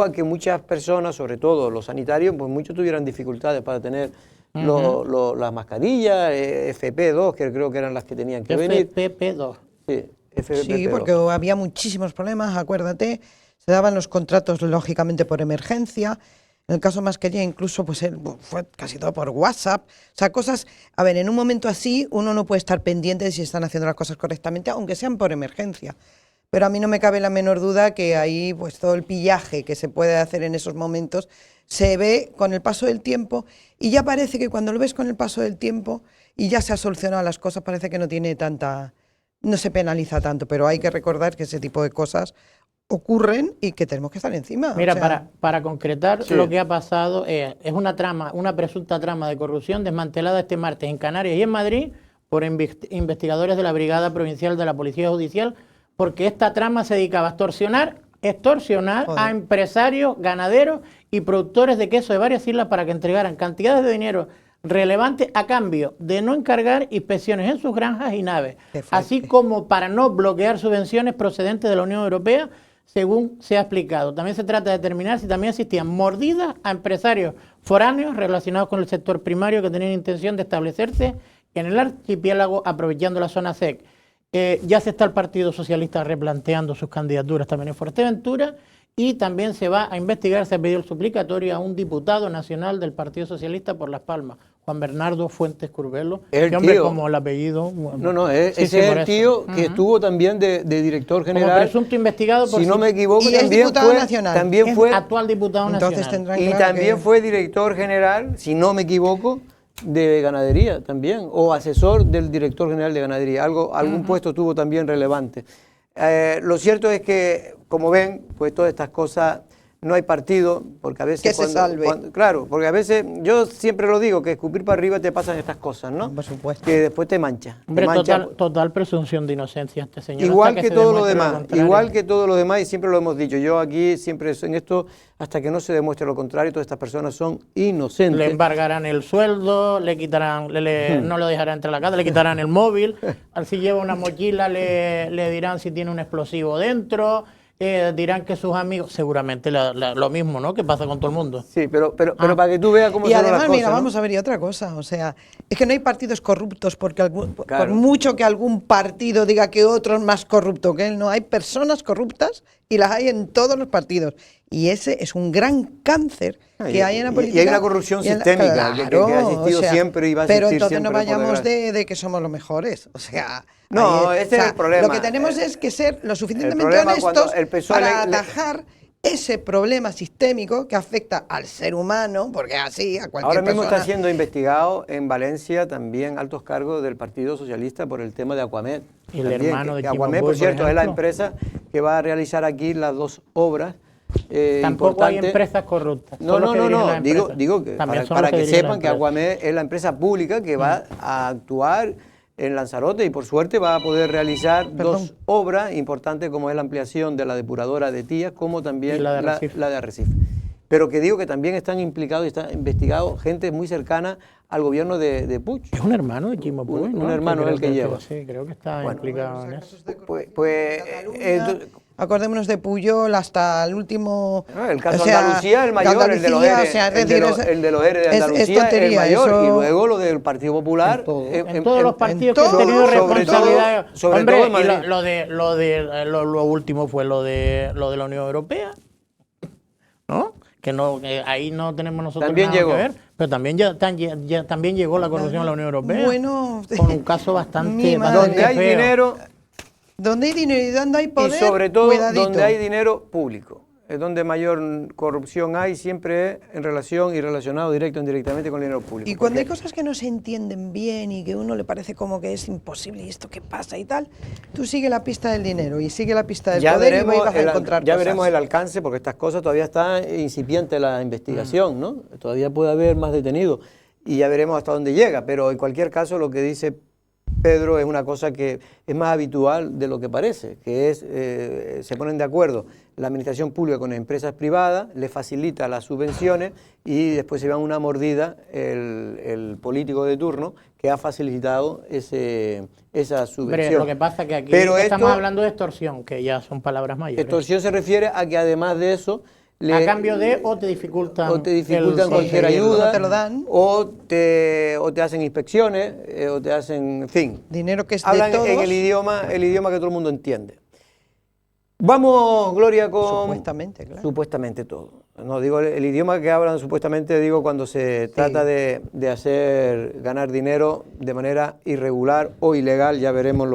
a que muchas personas, sobre todo los sanitarios, pues muchos tuvieran dificultades para tener las mascarillas, FP2, que creo que eran las que tenían que venir. FP2. Sí, FP2. Sí, porque había muchísimos problemas, acuérdate, se daban los contratos lógicamente por emergencia. En el caso Mascarilla incluso pues fue casi todo por WhatsApp. O sea, cosas... A ver, en un momento así uno no puede estar pendiente de si están haciendo las cosas correctamente, aunque sean por emergencia. Pero a mí no me cabe la menor duda que ahí pues todo el pillaje que se puede hacer en esos momentos se ve con el paso del tiempo y ya parece que cuando lo ves con el paso del tiempo y ya se han solucionado las cosas, parece que no se penaliza tanto. Pero hay que recordar que ese tipo de cosas ocurren y que tenemos que estar encima. Mira, o sea, para concretar Sí. lo que ha pasado, es una trama, una presunta trama de corrupción desmantelada este martes en Canarias y en Madrid por investigadores de la Brigada Provincial de la Policía Judicial, porque esta trama se dedicaba a extorsionar Joder. a empresarios, ganaderos y productores de queso de varias islas para que entregaran cantidades de dinero relevantes a cambio de no encargar inspecciones en sus granjas y naves, Qué fuerte. así como para no bloquear subvenciones procedentes de la Unión Europea, según se ha explicado. También se trata de determinar si también existían mordidas a empresarios foráneos relacionados con el sector primario que tenían intención de establecerse en el archipiélago aprovechando la zona SEC. Ya se está el Partido Socialista replanteando sus candidaturas también en Fuerteventura y también se va a investigar, se ha pedido el suplicatorio a un diputado nacional del Partido Socialista por Las Palmas, Juan Bernardo Fuentes Curbelo. El Que hombre, tío. como el apellido. No, ese Sí, es sí, por el eso. tío que Ujú. estuvo también de director Como general. presunto investigado por Si no me equivoco, Y es también diputado fue, nacional. también es fue, actual diputado entonces nacional. tendrán y claro también que- fue director general, si no me equivoco, de ganadería también, o asesor del director general de ganadería, algún puesto tuvo también relevante. Lo cierto es que, como ven, pues todas estas cosas, no hay partido, porque a veces... Que se salve. Claro, porque a veces, yo siempre lo digo, que escupir para arriba te pasan estas cosas, ¿no? Por supuesto. Que después te mancha. Hombre, te mancha. total presunción de inocencia este señor. Igual hasta que se todo lo demuestre demás, contrario. igual que todo lo demás, y siempre lo hemos dicho, yo aquí siempre en esto, hasta que no se demuestre lo contrario, todas estas personas son inocentes. Le embargarán el sueldo, le quitarán, no lo dejarán entrar a la casa, le quitarán el móvil, al si lleva una mochila le dirán si tiene un explosivo dentro, dirán que sus amigos, seguramente lo mismo, ¿no? Que pasa con todo el mundo. Sí, pero para que tú veas cómo Y son además, las cosas, mira, ¿no? vamos a ver, y otra cosa, o sea, es que no hay partidos corruptos porque por Claro. mucho que algún partido diga que otro es más corrupto que él, no, hay personas corruptas y las hay en todos los partidos. Y ese es un gran cáncer que hay en la política. Y hay una corrupción y en la- sistémica que ha existido o sea, siempre y va a pero existir entonces no siempre, por vayamos desgracia. de que somos los mejores, o sea... No, ahí ese es el problema. Lo que tenemos es que ser lo suficientemente problema cuando honestos el PSOE para le- atajar ese problema sistémico que afecta al ser humano, porque así a cualquier Ahora mismo persona... está siendo investigado en Valencia también altos cargos del Partido Socialista por el tema de Aquamed. Y el También, hermano de que Chimo Aquamed, Puig, por cierto, es la ejemplo. empresa que va a realizar aquí las dos obras Tampoco hay importantes. empresas corruptas. No, son los no, que no, dirigen no. las Digo empresas. que También son para los que dirigen sepan las que empresas. Aquamed es la empresa pública que va a actuar en Lanzarote y por suerte va a poder realizar dos obras importantes como es la ampliación de la depuradora de Tías como también Y la de Arrecife. la de Arrecife. Pero que digo que también están implicados y están investigados gente muy cercana al gobierno de Puig. Es un hermano de Chimo Puig, ¿no? Un hermano creo el que lleva. Sí, creo que está Bueno. implicado en eso. Pues Acordémonos de Puyol hasta el último... el caso o sea, Andalucía, el mayor, el de los Andalucía, ERE, o sea, es el de decir, los el de los ERE de es Andalucía, el tontería, mayor, eso- y luego lo del Partido Popular. En todos los partidos que han todo, tenido sobre responsabilidad. sobre Hombre, todo en y Madrid. lo último fue lo de la Unión Europea, ¿no? Que ahí no tenemos nosotros También nada llegó. que ver, pero también también llegó la corrupción a la Unión Europea. Bueno, con un caso bastante, mi madre. bastante Donde hay feo. dinero donde hay dinero y donde hay poder, y sobre todo cuidadito. donde hay dinero público. Es donde mayor corrupción hay, siempre es en relación y relacionado directo o indirectamente con el dinero público. Y cuando hay Porque- cosas que no se entienden bien y que a uno le parece como que es imposible y esto qué pasa y tal, tú sigue la pista del dinero y sigue la pista del ya poder veremos, y vas a encontrar ya cosas. veremos el alcance, porque estas cosas todavía está incipiente la investigación, ¿no? Todavía puede haber más detenidos y ya veremos hasta dónde llega, pero en cualquier caso lo que dice Pedro es una cosa que es más habitual de lo que parece, que es, se ponen de acuerdo la administración pública con empresas privadas, le facilita las subvenciones y después se va una mordida el político de turno que ha facilitado esa subvención. Hombre, lo que pasa es que aquí Pero estamos esto- hablando de extorsión, que ya son palabras mayores. Extorsión se refiere a que además de eso... A cambio de, o te dificultan, cualquier conseguirlo. ayuda, No te lo dan. o te hacen inspecciones, o te hacen, en fin. Dinero que es Hablan de todos. en el idioma que todo el mundo entiende. Vamos, Gloria, con... Supuestamente, claro. Supuestamente todo. No, digo el idioma que hablan supuestamente, digo cuando se trata de hacer ganar dinero de manera irregular o ilegal, ya veremos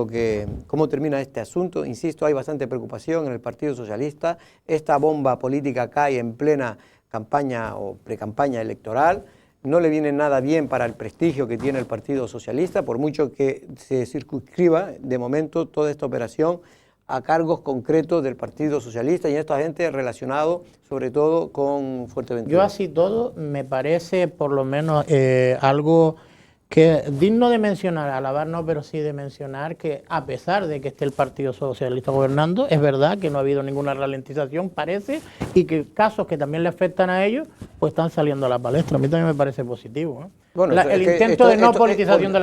cómo termina este asunto. Insisto, hay bastante preocupación en el Partido Socialista. Esta bomba política cae en plena campaña o precampaña electoral. No le viene nada bien para el prestigio que tiene el Partido Socialista, por mucho que se circunscriba de momento toda esta operación a cargos concretos del Partido Socialista y esta gente relacionado sobre todo con Fuerteventura. Yo así todo me parece por lo menos algo que digno de mencionar, alabar no, pero sí de mencionar que a pesar de que esté el Partido Socialista gobernando, es verdad que no ha habido ninguna ralentización, parece, y que casos que también le afectan a ellos, pues están saliendo a la palestra. A mí también me parece positivo, ¿eh? Bueno, El intento de no politización de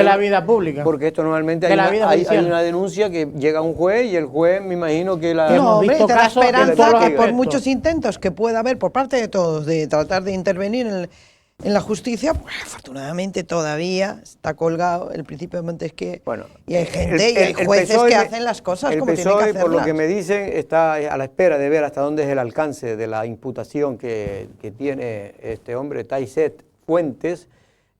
la vida pública. Porque esto normalmente hay una denuncia que llega a un juez y el juez me imagino que la... No, hombre, te da esperanza que por aspectos. muchos intentos que pueda haber por parte de todos de tratar de intervenir en la justicia, pues afortunadamente todavía está colgado el principio de Montesquieu. Bueno, y hay gente y hay jueces PSOE que hacen las cosas como tienen que PSOE, hacerlas. por lo que me dicen, está a la espera de ver hasta dónde es el alcance de la imputación que tiene este hombre, Tayset Fuentes,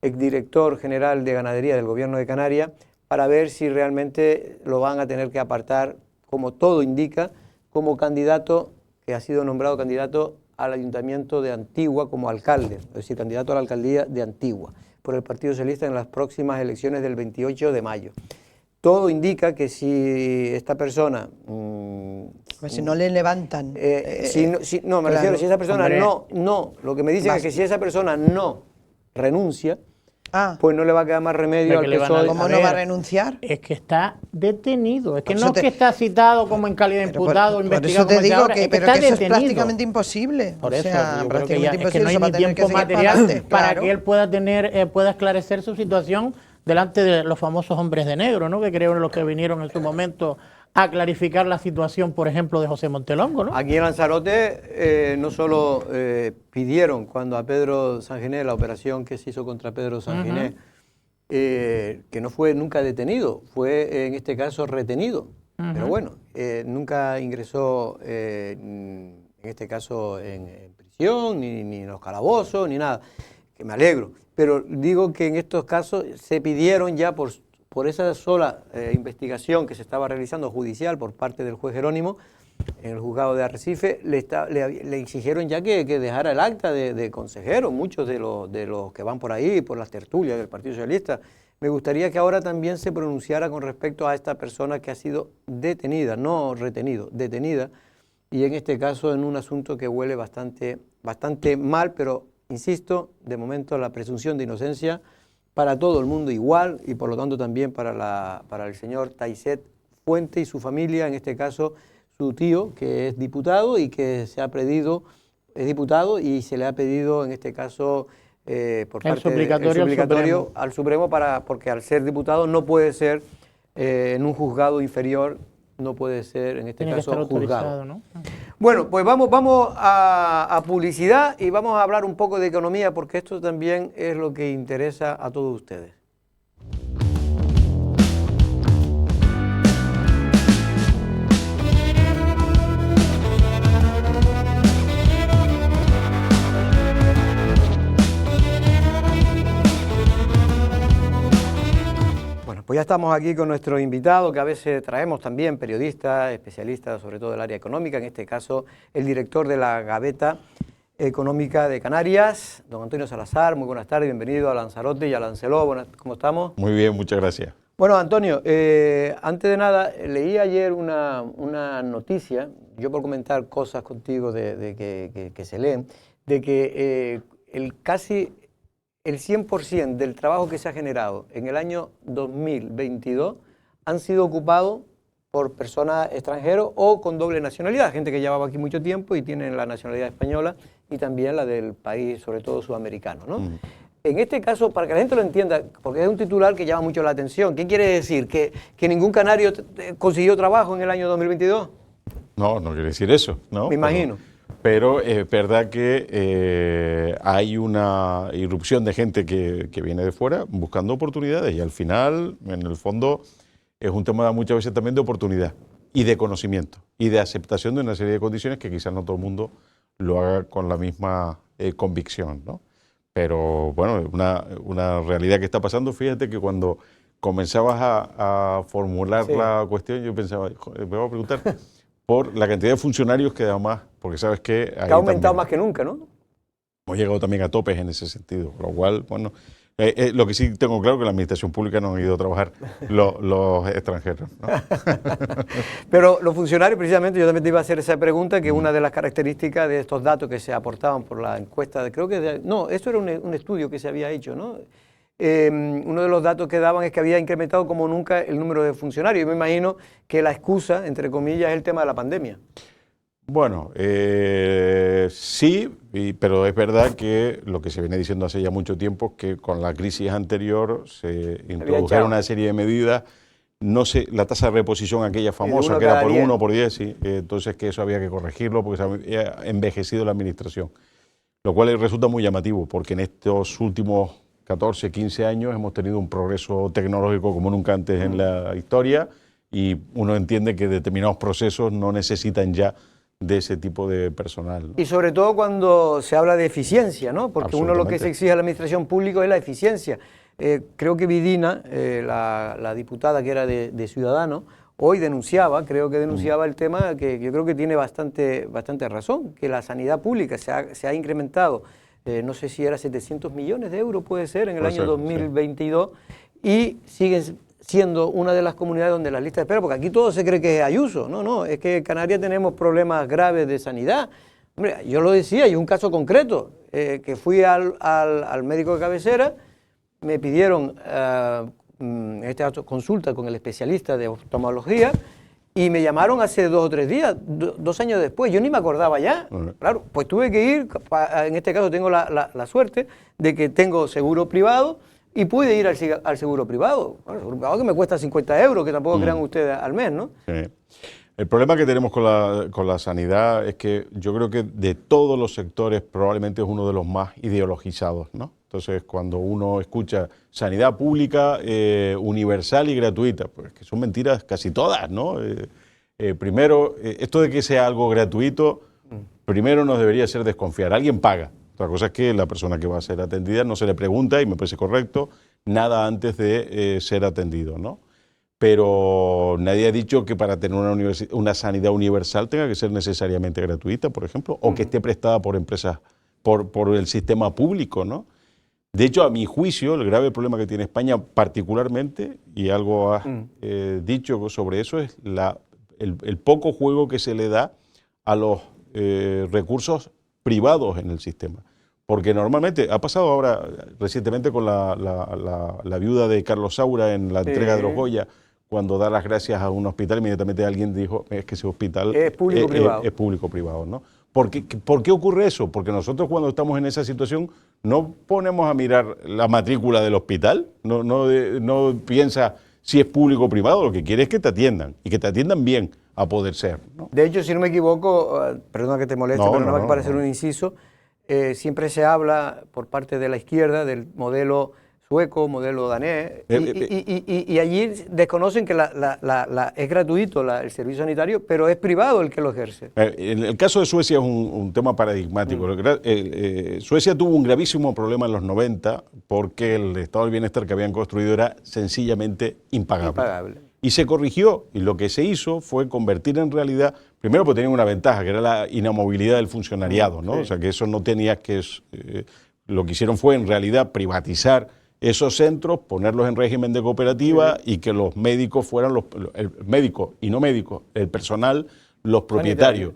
exdirector general de Ganadería del Gobierno de Canarias, para ver si realmente lo van a tener que apartar, como todo indica, como candidato, que ha sido nombrado candidato al Ayuntamiento de Antigua como alcalde, es decir, candidato a la alcaldía de Antigua, por el Partido Socialista en las próximas elecciones del 28 de mayo. Todo indica que si esta persona... Pues si no le levantan... me claro, refiero, si esa persona hombre, lo que me dicen es que si esa persona no renuncia, pues no le va a quedar más remedio al PSOE. ¿Cómo no va a renunciar? Es que está detenido, es que Por no eso es que está citado como en calidad de imputado, investigado. Por eso te digo ahora, que, es que pero está que eso detenido. es prácticamente imposible. Por eso, o sea, yo creo que, prácticamente es que no hay imposible, ni tiempo material para que él pueda pueda esclarecer su situación delante de los famosos hombres de negro, ¿no? Que creo los que vinieron en su momento a clarificar la situación, por ejemplo, de José Montelongo, ¿no? Aquí en Lanzarote no solo pidieron cuando a Pedro Sanginés, la operación que se hizo contra Pedro Sanginés, que no fue nunca detenido, fue en este caso retenido, pero bueno, nunca ingresó en este caso en prisión, ni en los calabozos, ni nada, que me alegro, pero digo que en estos casos se pidieron ya por esa sola investigación que se estaba realizando judicial por parte del juez Jerónimo en el juzgado de Arrecife, le exigieron ya que dejara el acta de consejero, muchos de los que van por ahí, por las tertulias del Partido Socialista. Me gustaría que ahora también se pronunciara con respecto a esta persona que ha sido detenida, no retenido, detenida, y en este caso en un asunto que huele bastante mal, pero insisto, de momento la presunción de inocencia para todo el mundo igual y por lo tanto también para el señor Tayset Fuentes y su familia, en este caso su tío, que es diputado y que es diputado y se le ha pedido en este caso por parte del suplicatorio al Supremo porque al ser diputado no puede ser en un juzgado inferior, no puede ser en este caso juzgado, ¿no? Bueno, pues vamos a publicidad y vamos a hablar un poco de economía porque esto también es lo que interesa a todos ustedes. Pues ya estamos aquí con nuestro invitado, que a veces traemos también periodistas, especialistas, sobre todo del área económica, en este caso el director de la Gaveta Económica de Canarias, don Antonio Salazar. Muy buenas tardes, bienvenido a Lanzarote y a Lancelot. ¿Cómo estamos? Muy bien, muchas gracias. Bueno, Antonio, antes de nada, leí ayer una noticia, yo por comentar cosas contigo que se leen, de que casi el 100% del trabajo que se ha generado en el año 2022 han sido ocupados por personas extranjeras o con doble nacionalidad, gente que llevaba aquí mucho tiempo y tienen la nacionalidad española y también la del país, sobre todo sudamericano, ¿no? En este caso, para que la gente lo entienda, porque es un titular que llama mucho la atención, ¿qué quiere decir? ¿Que ningún canario consiguió trabajo en el año 2022? No, no quiere decir eso, ¿no? Me imagino. Pero es verdad que hay una irrupción de gente que viene de fuera buscando oportunidades y al final, en el fondo, es un tema muchas veces también de oportunidad y de conocimiento y de aceptación de una serie de condiciones que quizás no todo el mundo lo haga con la misma convicción, ¿no? Pero bueno, una realidad que está pasando, fíjate que cuando comenzabas a formular la cuestión, yo pensaba, joder, me voy a preguntar por la cantidad de funcionarios que además, porque sabes que... ha aumentado más que nunca, ¿no? Hemos llegado también a topes en ese sentido, lo cual, bueno, Lo que sí tengo claro es que en la administración pública no han ido a trabajar los extranjeros, ¿no? Pero los funcionarios, precisamente, yo también te iba a hacer esa pregunta, que una de las características de estos datos que se aportaban por la encuesta, no, esto era un estudio que se había hecho, ¿no? Uno de los datos que daban es que había incrementado como nunca el número de funcionarios. Yo me imagino que la excusa, entre comillas, es el tema de la pandemia. Bueno, sí, pero es verdad que lo que se viene diciendo hace ya mucho tiempo es que con la crisis anterior se introdujeron una serie de medidas, no sé, la tasa de reposición aquella famosa, que era por 1 por 10, sí, entonces que eso había que corregirlo porque se había envejecido la administración, lo cual resulta muy llamativo porque en estos últimos 14, 15 años hemos tenido un progreso tecnológico como nunca antes en la historia y uno entiende que determinados procesos no necesitan ya de ese tipo de personal, ¿no? Y sobre todo cuando se habla de eficiencia, ¿no? Porque uno lo que se exige a la administración pública es la eficiencia. Creo que Vidina, la diputada que era de Ciudadanos, hoy denunciaba, el tema que yo creo que tiene bastante razón, que la sanidad pública se ha incrementado, no sé si era 700 millones de euros, puede ser, en el año 2022, y siguen siendo una de las comunidades donde las listas de espera, porque aquí todo se cree que es Ayuso, no, es que en Canarias tenemos problemas graves de sanidad. Hombre, yo lo decía, hay un caso concreto, que fui al médico de cabecera, me pidieron consulta con el especialista de oftalmología y me llamaron hace 2 o 3 días, 2 años después, yo ni me acordaba ya. Claro, pues tuve que ir, en este caso tengo la suerte de que tengo seguro privado, y pude ir al seguro privado. Bueno, el seguro privado que me cuesta 50 euros, que tampoco crean ustedes al mes, ¿no? Sí. El problema que tenemos con la sanidad es que yo creo que de todos los sectores probablemente es uno de los más ideologizados, ¿no? Entonces, cuando uno escucha sanidad pública, universal y gratuita, pues que son mentiras casi todas, ¿no? Primero, esto de que sea algo gratuito, primero nos debería hacer desconfiar. Alguien paga. Otra cosa es que la persona que va a ser atendida no se le pregunta, y me parece correcto, nada antes de ser atendido, ¿no? Pero nadie ha dicho que para tener una sanidad universal tenga que ser necesariamente gratuita, por ejemplo, o que esté prestada por empresas, por el sistema público, ¿no? De hecho, a mi juicio, el grave problema que tiene España particularmente, y algo has dicho sobre eso, es el poco juego que se le da a los recursos privados en el sistema. Porque normalmente, ha pasado ahora recientemente con la viuda de Carlos Saura en la entrega de los Goya, cuando da las gracias a un hospital, inmediatamente alguien dijo, es que ese hospital es público-privado. Es público-privado, ¿no? ¿Por qué ocurre eso? Porque nosotros cuando estamos en esa situación no ponemos a mirar la matrícula del hospital, no piensa si es público o privado, lo que quiere es que te atiendan, y que te atiendan bien a poder ser, ¿no? De hecho, si no me equivoco, perdona que te moleste, pero no va a parecer un inciso, siempre se habla por parte de la izquierda del modelo sueco, modelo danés, y allí desconocen que es gratuito el servicio sanitario, pero es privado el que lo ejerce. En el caso de Suecia es un tema paradigmático. Suecia tuvo un gravísimo problema en los 90 porque el estado del bienestar que habían construido era sencillamente impagable. Y se corrigió, y lo que se hizo fue convertir en realidad, primero porque tenían una ventaja, que era la inamovilidad del funcionariado, ¿no? Sí. O sea, que eso no tenía que... lo que hicieron fue en realidad privatizar esos centros, ponerlos en régimen de cooperativa y que los médicos fueran el médico y no médico, el personal, los propietarios.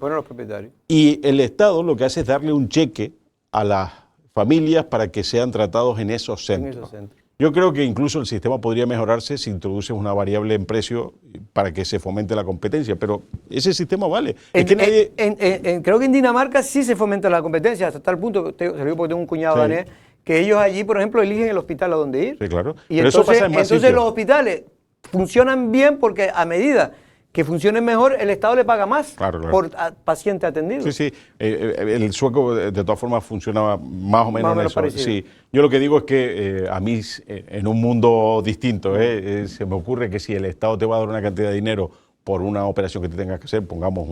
Y el Estado lo que hace es darle un cheque a las familias para que sean tratados en esos centros. Yo creo que incluso el sistema podría mejorarse si introduces una variable en precio para que se fomente la competencia, pero ese sistema vale. Creo que en Dinamarca sí se fomenta la competencia, hasta tal punto, se lo digo porque tengo un cuñado danés, que ellos allí, por ejemplo, eligen el hospital a donde ir. Sí, claro. Y pero entonces, eso pasa en más sitios. Los hospitales funcionan bien porque a medida que funcionen mejor, el Estado le paga más por paciente atendido. Sí, sí. El sueco, de todas formas, funcionaba más o menos parecido. Sí. Yo lo que digo es que a mí, en un mundo distinto, se me ocurre que si el Estado te va a dar una cantidad de dinero por una operación que te tengas que hacer, pongamos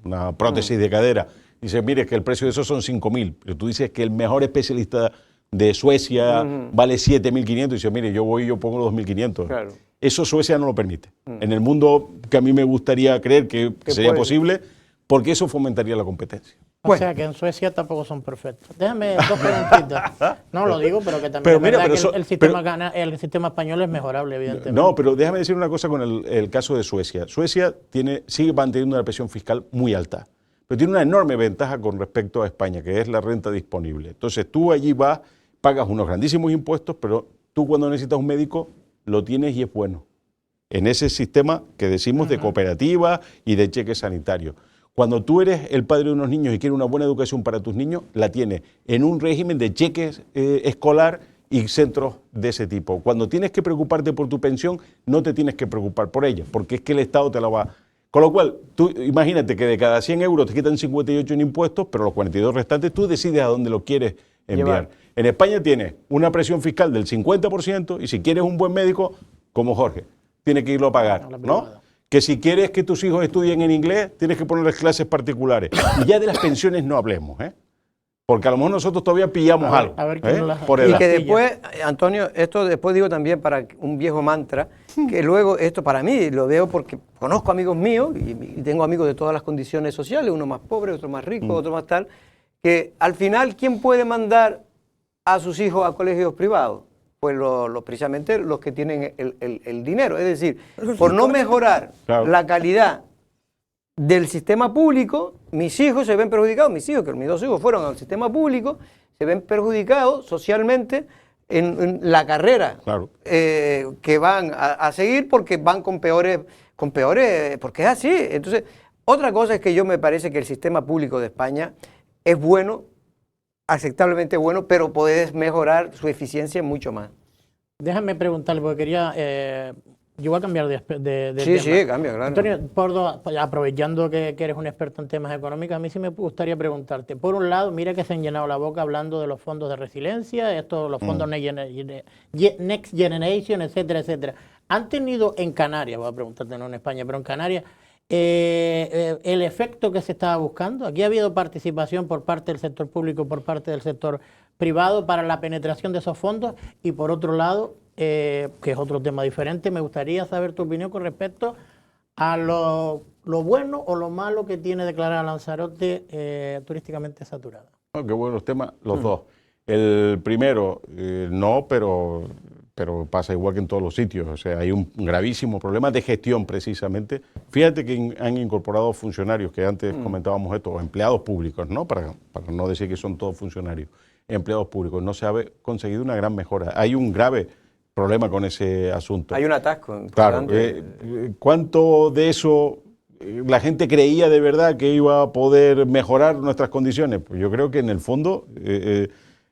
una prótesis de cadera, dices, mire, que el precio de eso son 5.000, pero tú dices que el mejor especialista de Suecia vale 7.500, y dices, mire, yo pongo 2.500. Claro. Eso Suecia no lo permite. En el mundo que a mí me gustaría creer que sería posible, porque eso fomentaría la competencia. O sea que en Suecia tampoco son perfectos. Déjame dos preguntitas. No lo digo, pero que también Pero es verdad mira, que el sistema español es mejorable, evidentemente. No, pero déjame decir una cosa con el caso de Suecia. Suecia sigue manteniendo una presión fiscal muy alta, pero tiene una enorme ventaja con respecto a España, que es la renta disponible. Entonces tú allí vas, pagas unos grandísimos impuestos, pero tú cuando necesitas un médico lo tienes y es bueno. En ese sistema que decimos de cooperativa y de cheque sanitario. Cuando tú eres el padre de unos niños y quieres una buena educación para tus niños, la tienes en un régimen de cheques escolar y centros de ese tipo. Cuando tienes que preocuparte por tu pensión, no te tienes que preocupar por ella, porque es que el Estado te la va. Con lo cual, tú imagínate que de cada 100 euros te quitan 58 en impuestos, pero los 42 restantes tú decides a dónde lo quieres enviar. En España tienes una presión fiscal del 50% y si quieres un buen médico, como Jorge, tienes que irlo a pagar, ¿no? Que si quieres que tus hijos estudien en inglés, tienes que ponerles clases particulares. Y ya de las pensiones no hablemos, ¿eh? Porque a lo mejor nosotros todavía pillamos algo. Por y que después, Antonio, esto después digo también para un viejo mantra, que luego esto para mí lo veo porque conozco amigos míos y tengo amigos de todas las condiciones sociales, uno más pobre, otro más rico, otro más tal, que al final, ¿quién puede mandar a sus hijos a colegios privados? Pues precisamente los que tienen el dinero. Es decir, por no mejorar la calidad del sistema público, mis hijos se ven perjudicados, mis dos hijos fueron al sistema público, se ven perjudicados socialmente en la carrera que van a seguir porque van con peores, porque es así. Entonces, otra cosa es que yo me parece que el sistema público de España es bueno, aceptablemente bueno, pero puedes mejorar su eficiencia mucho más. Déjame preguntarle, porque quería... yo voy a cambiar de tema. Sí, cambia, claro. Antonio, aprovechando que eres un experto en temas económicos, a mí sí me gustaría preguntarte. Por un lado, mira que se han llenado la boca hablando de los fondos de resiliencia, los fondos Next Generation, etcétera, etcétera. ¿Han tenido en Canarias, voy a preguntarte, no en España, pero en Canarias, el efecto que se estaba buscando? Aquí ha habido participación por parte del sector público, por parte del sector privado para la penetración de esos fondos, y por otro lado, que es otro tema diferente, me gustaría saber tu opinión con respecto a lo bueno o lo malo que tiene declarar a Lanzarote turísticamente saturada. Oh, qué buenos temas los dos. El primero, no, pero pasa igual que en todos los sitios. O sea, hay un gravísimo problema de gestión precisamente. Fíjate que han incorporado funcionarios, que antes comentábamos esto, o empleados públicos, ¿no? Para no decir que son todos funcionarios. Empleados públicos. No se ha conseguido una gran mejora. Hay un grave problema con ese asunto. Hay un atasco. Claro. ¿Cuánto de eso la gente creía de verdad que iba a poder mejorar nuestras condiciones? Pues yo creo que en el fondo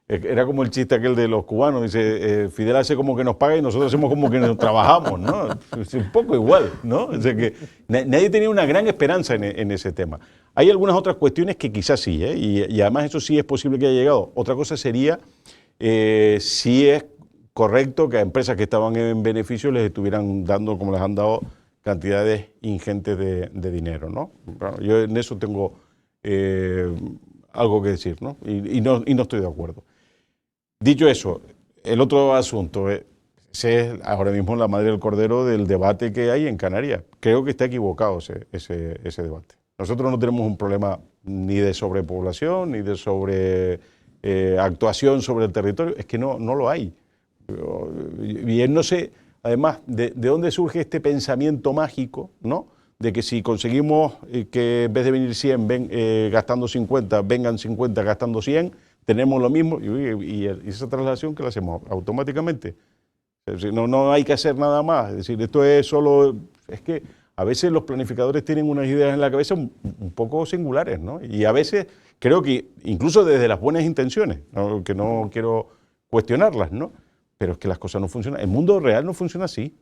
era como el chiste aquel de los cubanos, dice, Fidel hace como que nos paga y nosotros hacemos como que nos trabajamos, ¿no? Es un poco igual, ¿no? O sea que nadie tenía una gran esperanza en ese tema. Hay algunas otras cuestiones que quizás sí, y además eso sí es posible que haya llegado. Otra cosa sería si es correcto que a empresas que estaban en beneficio les estuvieran dando, como les han dado, cantidades ingentes de dinero, ¿no? Bueno, yo en eso tengo algo que decir, ¿no? Y no estoy de acuerdo. Dicho eso, el otro asunto es ahora mismo la madre del cordero del debate que hay en Canarias. Creo que está equivocado ese debate. Nosotros no tenemos un problema ni de sobrepoblación, ni de actuación sobre el territorio. Es que no lo hay. Y él no sé, además, de dónde surge este pensamiento mágico, ¿no? De que si conseguimos que en vez de venir 100 gastando 50, vengan 50 gastando 100, tenemos lo mismo, y esa traslación que la hacemos automáticamente. No hay que hacer nada más. Es decir, esto es solo... Es que a veces los planificadores tienen unas ideas en la cabeza un poco singulares, ¿no? Y a veces creo que, incluso desde las buenas intenciones, ¿no? Que no quiero cuestionarlas, ¿no? Pero es que las cosas no funcionan. El mundo real no funciona así.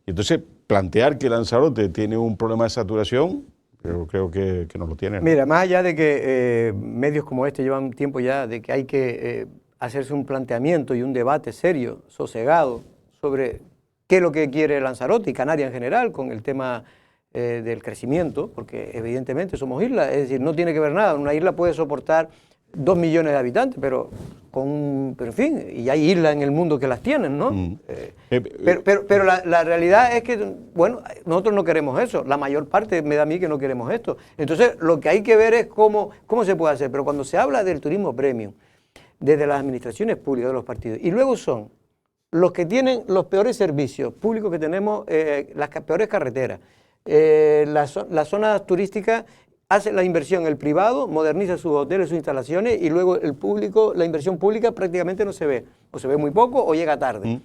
Y entonces, plantear que Lanzarote tiene un problema de saturación, creo que no lo tiene, ¿no? Mira, más allá de que medios como este llevan tiempo ya, de que hay que hacerse un planteamiento y un debate serio, sosegado, sobre qué es lo que quiere Lanzarote y Canarias en general con el tema del crecimiento, porque evidentemente somos islas, es decir, no tiene que ver nada. Una isla puede soportar 2 millones de habitantes, pero en fin, y hay islas en el mundo que las tienen, ¿no? Pero la realidad es que, bueno, nosotros no queremos eso. La mayor parte me da a mí que no queremos esto. Entonces, lo que hay que ver es cómo se puede hacer. Pero cuando se habla del turismo premium, desde las administraciones públicas de los partidos, y luego son los que tienen los peores servicios públicos que tenemos, las peores carreteras, las zonas turísticas, hace la inversión el privado, moderniza sus hoteles, sus instalaciones, y luego el público, la inversión pública prácticamente no se ve, o se ve muy poco o llega tarde.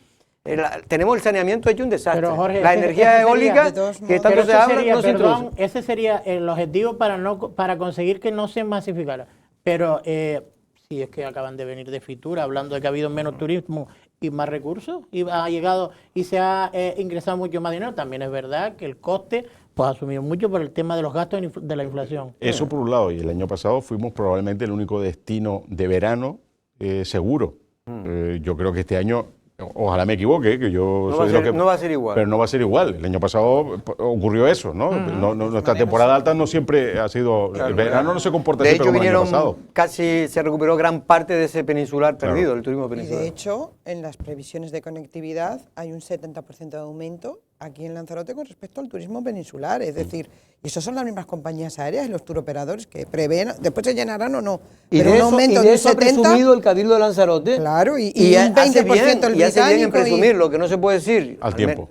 Tenemos el saneamiento hecho un desastre. Pero, Jorge, la energía eólica, que tanto se habla, no se introduce. Ese sería el objetivo para conseguir que no se masificara. Pero si es que acaban de venir de Fitura, hablando de que ha habido menos turismo y más recursos, y ha llegado y se ha ingresado mucho más dinero, también es verdad que el coste pues ha asumido mucho por el tema de los gastos de la inflación. Eso por un lado, y el año pasado fuimos probablemente el único destino de verano seguro. Yo creo que este año, ojalá me equivoque, que yo no soy va a ser, no va a ser igual. Pero no va a ser igual. El año pasado ocurrió eso, ¿no? Nuestra temporada alta no siempre ha sido... Claro, el verano no se comporta de siempre hecho, como el año pasado. Casi se recuperó gran parte de ese peninsular perdido, el turismo peninsular. Y de hecho, en las previsiones de conectividad hay un 70% de aumento aquí en Lanzarote con respecto al turismo peninsular. Es decir, y eso son las mismas compañías aéreas y los turoperadores que prevén, después se llenarán o no, pero un aumento de un 70%... ha presumido el Cabildo de Lanzarote. Claro, y un 20% el británico. Y hace bien en presumir, lo que no se puede decir. Al tiempo.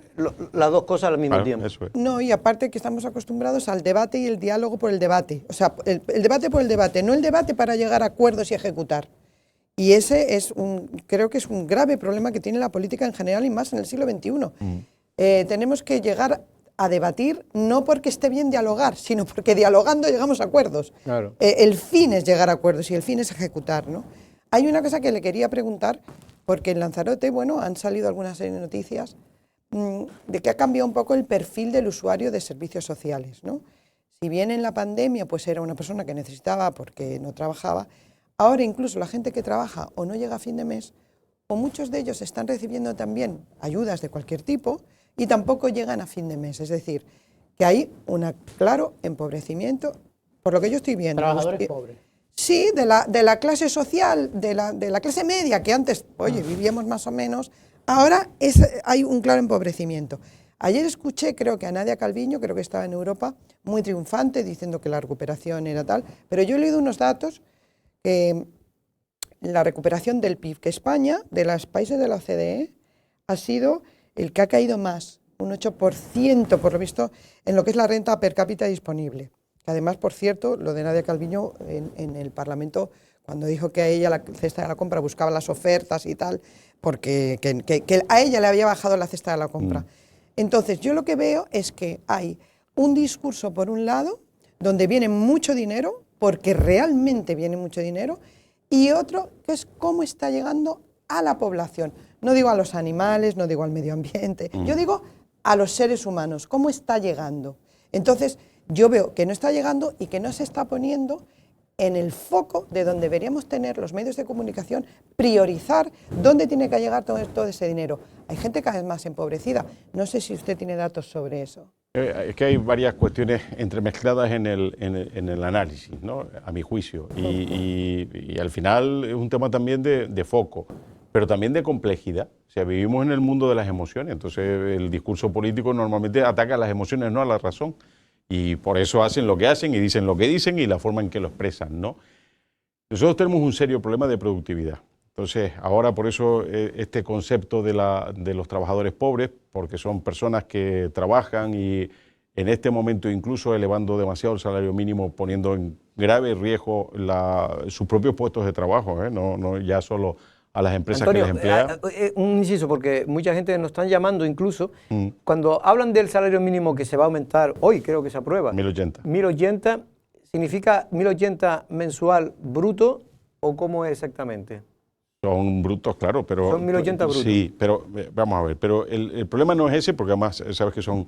Las dos cosas al mismo tiempo. Eso es. No, y aparte que estamos acostumbrados al debate y el diálogo por el debate. O sea, el debate por el debate, no el debate para llegar a acuerdos y ejecutar. Y ese es creo que es un grave problema que tiene la política en general y más en el siglo XXI. Tenemos que llegar a debatir no porque esté bien dialogar, sino porque dialogando llegamos a acuerdos. Claro. El fin es llegar a acuerdos y el fin es ejecutar, ¿no? Hay una cosa que le quería preguntar, porque en Lanzarote, bueno, han salido algunas noticias de que ha cambiado un poco el perfil del usuario de servicios sociales, ¿no? Si bien en la pandemia pues era una persona que necesitaba porque no trabajaba, ahora incluso la gente que trabaja o no llega a fin de mes, o muchos de ellos están recibiendo también ayudas de cualquier tipo y tampoco llegan a fin de mes. Es decir, que hay un claro empobrecimiento, por lo que yo estoy viendo. Trabajadores pobres. Sí, de la clase social, de la clase media, que antes, oye, vivíamos más o menos, ahora hay un claro empobrecimiento. Ayer escuché, creo que a Nadia Calviño, creo que estaba en Europa, muy triunfante, diciendo que la recuperación era tal, pero yo he leído unos datos que la recuperación del PIB, que España, de los países de la OCDE, ha sido el que ha caído más, un 8%, por lo visto, en lo que es la renta per cápita disponible. Además, por cierto, lo de Nadia Calviño en el Parlamento, cuando dijo que a ella la cesta de la compra buscaba las ofertas y tal, porque que a ella le había bajado la cesta de la compra. Entonces, yo lo que veo es que hay un discurso, por un lado, donde viene mucho dinero, porque realmente viene mucho dinero, y otro que es cómo está llegando a la población. No digo a los animales, no digo al medio ambiente, yo digo a los seres humanos, cómo está llegando. Entonces, yo veo que no está llegando y que no se está poniendo en el foco de donde deberíamos tener los medios de comunicación, priorizar dónde tiene que llegar todo ese dinero. Hay gente cada vez más empobrecida. No sé si usted tiene datos sobre eso. Es que hay varias cuestiones entremezcladas en el análisis, ¿no? A mi juicio. Y al final es un tema también de foco, pero también de complejidad. O sea, vivimos en el mundo de las emociones, entonces el discurso político normalmente ataca a las emociones, no a la razón. Y por eso hacen lo que hacen y dicen lo que dicen y la forma en que lo expresan, ¿no? Nosotros tenemos un serio problema de productividad. Entonces, ahora por eso este concepto de los trabajadores pobres, porque son personas que trabajan y en este momento incluso elevando demasiado el salario mínimo, poniendo en grave riesgo sus propios puestos de trabajo, no ya solo a las empresas, Antonio, que les emplea. Un inciso, porque mucha gente nos están llamando incluso, cuando hablan del salario mínimo que se va a aumentar, hoy creo que se aprueba. 1.080. 1.080, ¿significa 1.080 mensual bruto o cómo es exactamente? Son brutos, claro, pero... Son 1.080 brutos. Sí, pero vamos a ver, pero el problema no es ese, porque además sabes que son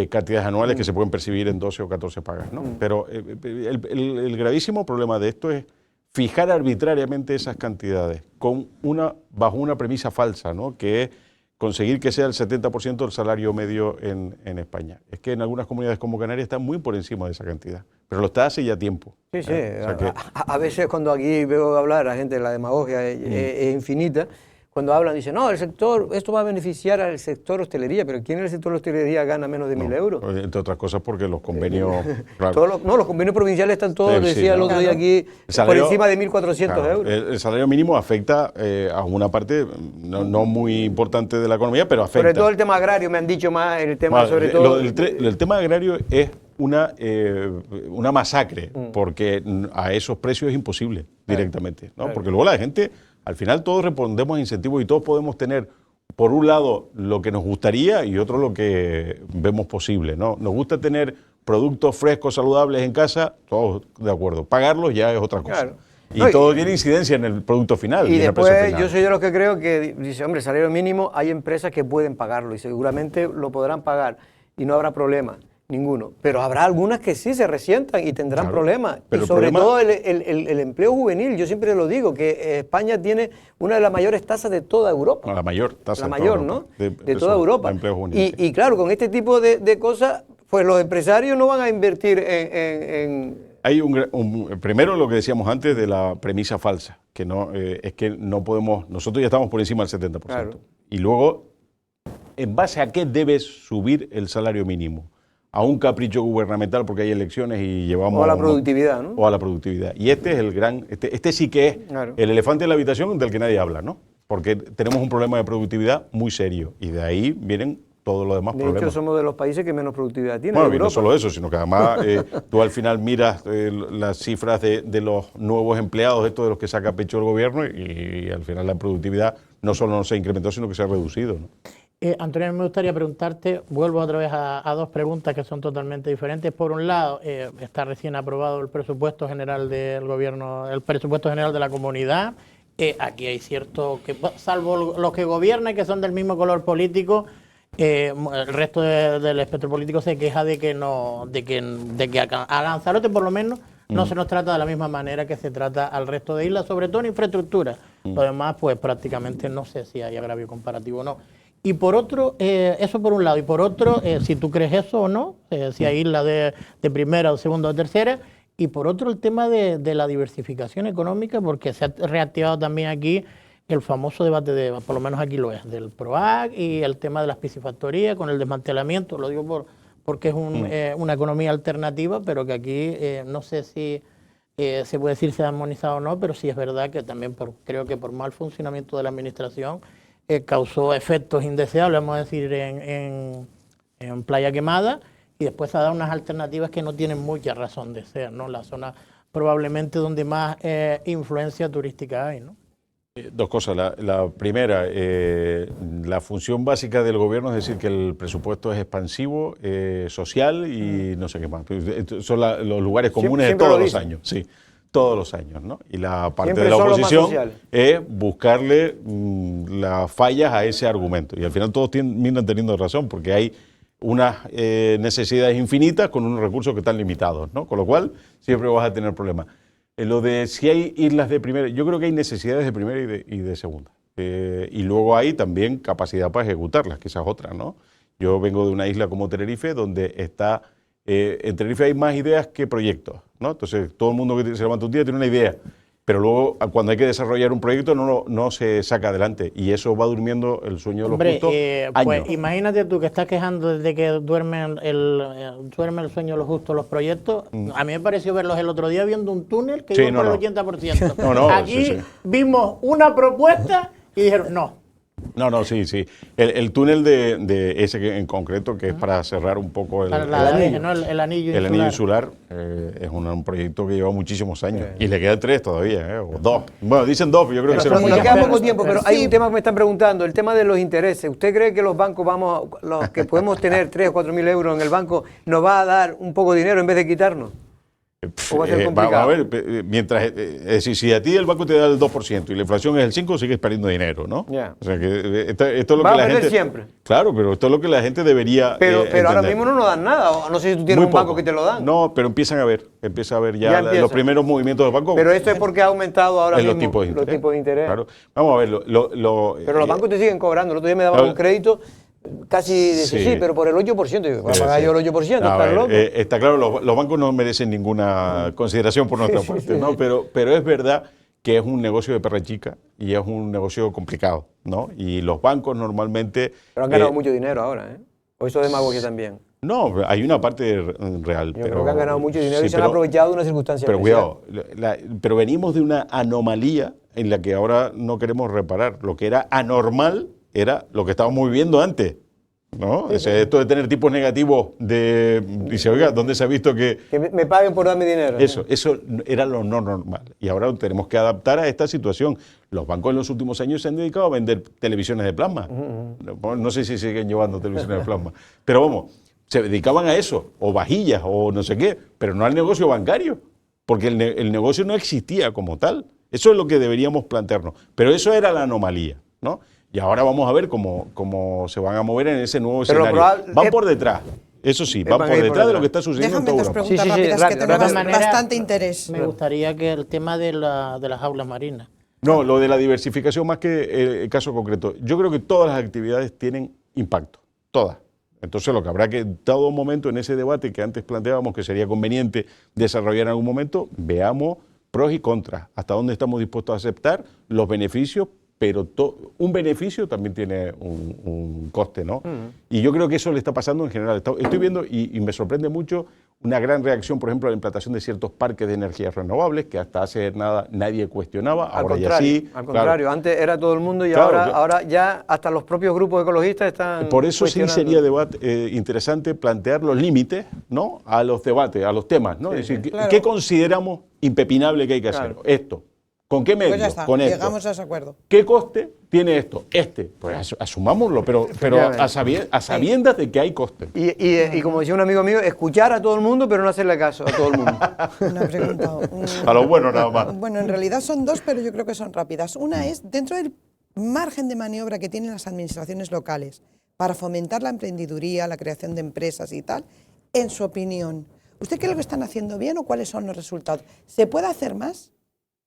cantidades anuales que se pueden percibir en 12 o 14 pagas, ¿no? Pero el gravísimo problema de esto es fijar arbitrariamente esas cantidades bajo una premisa falsa, ¿no? Que es conseguir que sea el 70% del salario medio en España. Es que en algunas comunidades como Canarias está muy por encima de esa cantidad, pero lo está hace ya tiempo. Sí, sí. A veces cuando aquí veo hablar a gente, la demagogia es infinita. cuando hablan, dicen, no, esto va a beneficiar al sector hostelería, pero ¿quién en el sector hostelería gana menos de 1.000 euros? Entre otras cosas porque los convenios... claro. Los convenios provinciales están todos, Sí, decía el otro día aquí, por encima de 1.400 euros. El salario mínimo afecta a una parte no muy importante de la economía, pero afecta. Sobre todo el tema agrario, me han dicho más, el tema sobre todo... El tema agrario es una masacre, porque a esos precios es imposible directamente, ¿no? Porque luego la gente, al final todos respondemos a incentivos y todos podemos tener, por un lado, lo que nos gustaría y otro lo que vemos posible, ¿no? Nos gusta tener productos frescos, saludables en casa, todos de acuerdo. Pagarlos ya es otra cosa. Claro. Y todo tiene incidencia en el producto final. Y en el precio después final. yo soy de los que creo que, dice, hombre, salario mínimo, hay empresas que pueden pagarlo y seguramente lo podrán pagar y no habrá problema. Ninguno. Pero habrá algunas que sí se resientan y tendrán problemas. Pero y sobre problema... todo el empleo juvenil. Yo siempre lo digo, que España tiene una de las mayores tasas de toda Europa. La mayor tasa. La mayor, ¿no? De toda Europa. Empleo juvenil, y claro, con este tipo de cosas, pues los empresarios no van a invertir en... Hay primero lo que decíamos antes de la premisa falsa, que no es que no podemos, nosotros ya estamos por encima del 70%. Claro. Y luego, ¿en base a qué debes subir el salario mínimo? A un capricho gubernamental porque hay elecciones y llevamos... O a la productividad, ¿no? O a la productividad. Y este es el gran, este sí que es el elefante en la habitación del que nadie habla, ¿no? Porque tenemos un problema de productividad muy serio y de ahí vienen todos los demás problemas. De hecho, somos de los países que menos productividad tienen. Bueno, y no solo eso, sino que además tú al final miras las cifras de los nuevos empleados, esto de los que saca pecho el gobierno, y al final la productividad no solo no se ha incrementado, sino que se ha reducido, ¿no? Antonio, me gustaría preguntarte, vuelvo otra vez a dos preguntas que son totalmente diferentes. Por un lado, está recién aprobado el presupuesto general del gobierno, el presupuesto general de la comunidad. Aquí hay cierto, que salvo los que gobiernan, que son del mismo color político, el resto del espectro político se queja de que a Lanzarote por lo menos no se nos trata de la misma manera que se trata al resto de islas, sobre todo en infraestructura. Lo demás, pues prácticamente no sé si hay agravio comparativo o no. Y por otro, eso por un lado, y por otro, si tú crees eso o no, si hay islas de primera o segunda o tercera, y por otro el tema de la diversificación económica, porque se ha reactivado también aquí el famoso debate por lo menos aquí lo es, del PROAC y el tema de las piscifactorías con el desmantelamiento, lo digo porque es una economía alternativa, pero que aquí no sé si se puede decir se ha armonizado o no, pero sí es verdad que también creo que por mal funcionamiento de la administración causó efectos indeseables, vamos a decir, en Playa Quemada, y después ha dado unas alternativas que no tienen mucha razón de ser, ¿no? La zona probablemente donde más influencia turística hay, ¿no? Dos cosas. La primera, la función básica del gobierno es decir que el presupuesto es expansivo, social y no sé qué más. Son los lugares comunes de todos los años. Sí. Todos los años, ¿no? Y la parte Siempre de la oposición es buscarle las fallas a ese argumento. Y al final todos terminan teniendo razón, porque hay unas necesidades infinitas con unos recursos que están limitados, ¿no? Con lo cual siempre vas a tener problemas. Lo de si hay islas de primera, yo creo que hay necesidades de primera y de segunda. Y luego hay también capacidad para ejecutarlas, que esa es otra, ¿no? Yo vengo de una isla como Tenerife, donde está... en Tenerife hay más ideas que proyectos, ¿no? Entonces, todo el mundo que se levanta un día tiene una idea, pero luego, cuando hay que desarrollar un proyecto, no se saca adelante, y eso va durmiendo el sueño de los justos años. Pues imagínate tú que estás quejando desde que duerme el sueño de los justos los proyectos. A mí me pareció verlos el otro día viendo un túnel que iba por el 80%. Aquí vimos una propuesta y dijeron no. Sí. El túnel de ese en concreto, que es para cerrar un poco el anillo insular, es un proyecto que lleva muchísimos años. Y le quedan 3 todavía, o 2. Bueno, dicen 2, yo creo que será muy nos queda poco tiempo, pero hay un tema que me están preguntando, el tema de los intereses. ¿Usted cree que los bancos los que podemos tener 3 o 4 mil euros en el banco, nos va a dar un poco de dinero en vez de quitarnos? ¿O va a ser complicado? Vamos a ver, mientras, es decir, si a ti el banco te da el 2% y la inflación es el 5%, sigues perdiendo dinero, ¿no? Yeah. O sea, que esto es lo va que la a perder gente... siempre. Claro, pero esto es lo que la gente debería Pero ahora entender. mismo no nos dan nada, o no sé si tú tienes un banco que te lo dan. No, pero empieza a ver ya los primeros movimientos del banco. Pero esto es porque ha aumentado ahora mismo los tipos de interés. Claro. Vamos a ver. Pero los bancos te siguen cobrando. El otro día me daban un crédito casi sí, pero por el 8%. Digo, voy a pagar yo el 8%, ¿estás loco? Está claro, los bancos no merecen ninguna consideración por nuestra parte, ¿no? Pero es verdad que es un negocio de perra chica y es un negocio complicado, ¿no? Y los bancos normalmente... Pero han ganado mucho dinero ahora, ¿eh? ¿O eso es demagogia también? No, hay una parte real. Yo creo que han ganado mucho dinero sí, y se han aprovechado de una circunstancia Pero especial. cuidado, pero venimos de una anomalía en la que ahora no queremos reparar. Lo que era anormal era lo que estábamos viviendo antes, ¿no? O sea, esto de tener tipos negativos dice, oiga, ¿dónde se ha visto que...? Que me paguen por darme dinero. Eso era lo no normal. Y ahora tenemos que adaptar a esta situación. Los bancos en los últimos años se han dedicado a vender televisiones de plasma. No sé si siguen llevando televisiones de plasma. Pero vamos, se dedicaban a eso, o vajillas, o no sé qué, pero no al negocio bancario, porque el negocio no existía como tal. Eso es lo que deberíamos plantearnos. Pero eso era la anomalía, ¿no? Y ahora vamos a ver cómo se van a mover en ese nuevo escenario. Van por detrás. Eso sí, van por detrás de lo que está sucediendo en Déjame toda dos Europa. preguntas rápidas que rápido, tenemos rápido. bastante interés. Me gustaría que el tema de las aulas marinas. No, lo de la diversificación más que el caso concreto. Yo creo que todas las actividades tienen impacto, todas. Entonces lo que habrá que en todo momento en ese debate que antes planteábamos que sería conveniente desarrollar en algún momento, veamos pros y contras, hasta dónde estamos dispuestos a aceptar los beneficios, pero un beneficio también tiene un coste, ¿no? Y yo creo que eso le está pasando en general. Estoy viendo, y me sorprende mucho, una gran reacción, por ejemplo, a la implantación de ciertos parques de energías renovables, que hasta hace nada nadie cuestionaba, ahora ya sí. Al contrario, antes era todo el mundo y Claro, ahora ya hasta los propios grupos ecologistas están por eso sí cuestionando. sería interesante plantear los límites, ¿no?, a los debates, a los temas, ¿no? Es decir, claro. ¿qué consideramos impepinable que hay que hacer? Claro. Esto. ¿Con qué medio? Pues ya está, Con esto. llegamos a ese acuerdo. ¿Qué coste tiene esto? Pues asumámoslo, pero a sabiendas de que hay coste. Y como decía un amigo mío, escuchar a todo el mundo, pero no hacerle caso a todo el mundo. Una pregunta. A lo bueno nada más. Bueno, en realidad son dos, pero yo creo que son rápidas. Una es, dentro del margen de maniobra que tienen las administraciones locales para fomentar la emprendeduría, la creación de empresas y tal, en su opinión, ¿usted cree que lo están haciendo bien o cuáles son los resultados? ¿Se puede hacer más?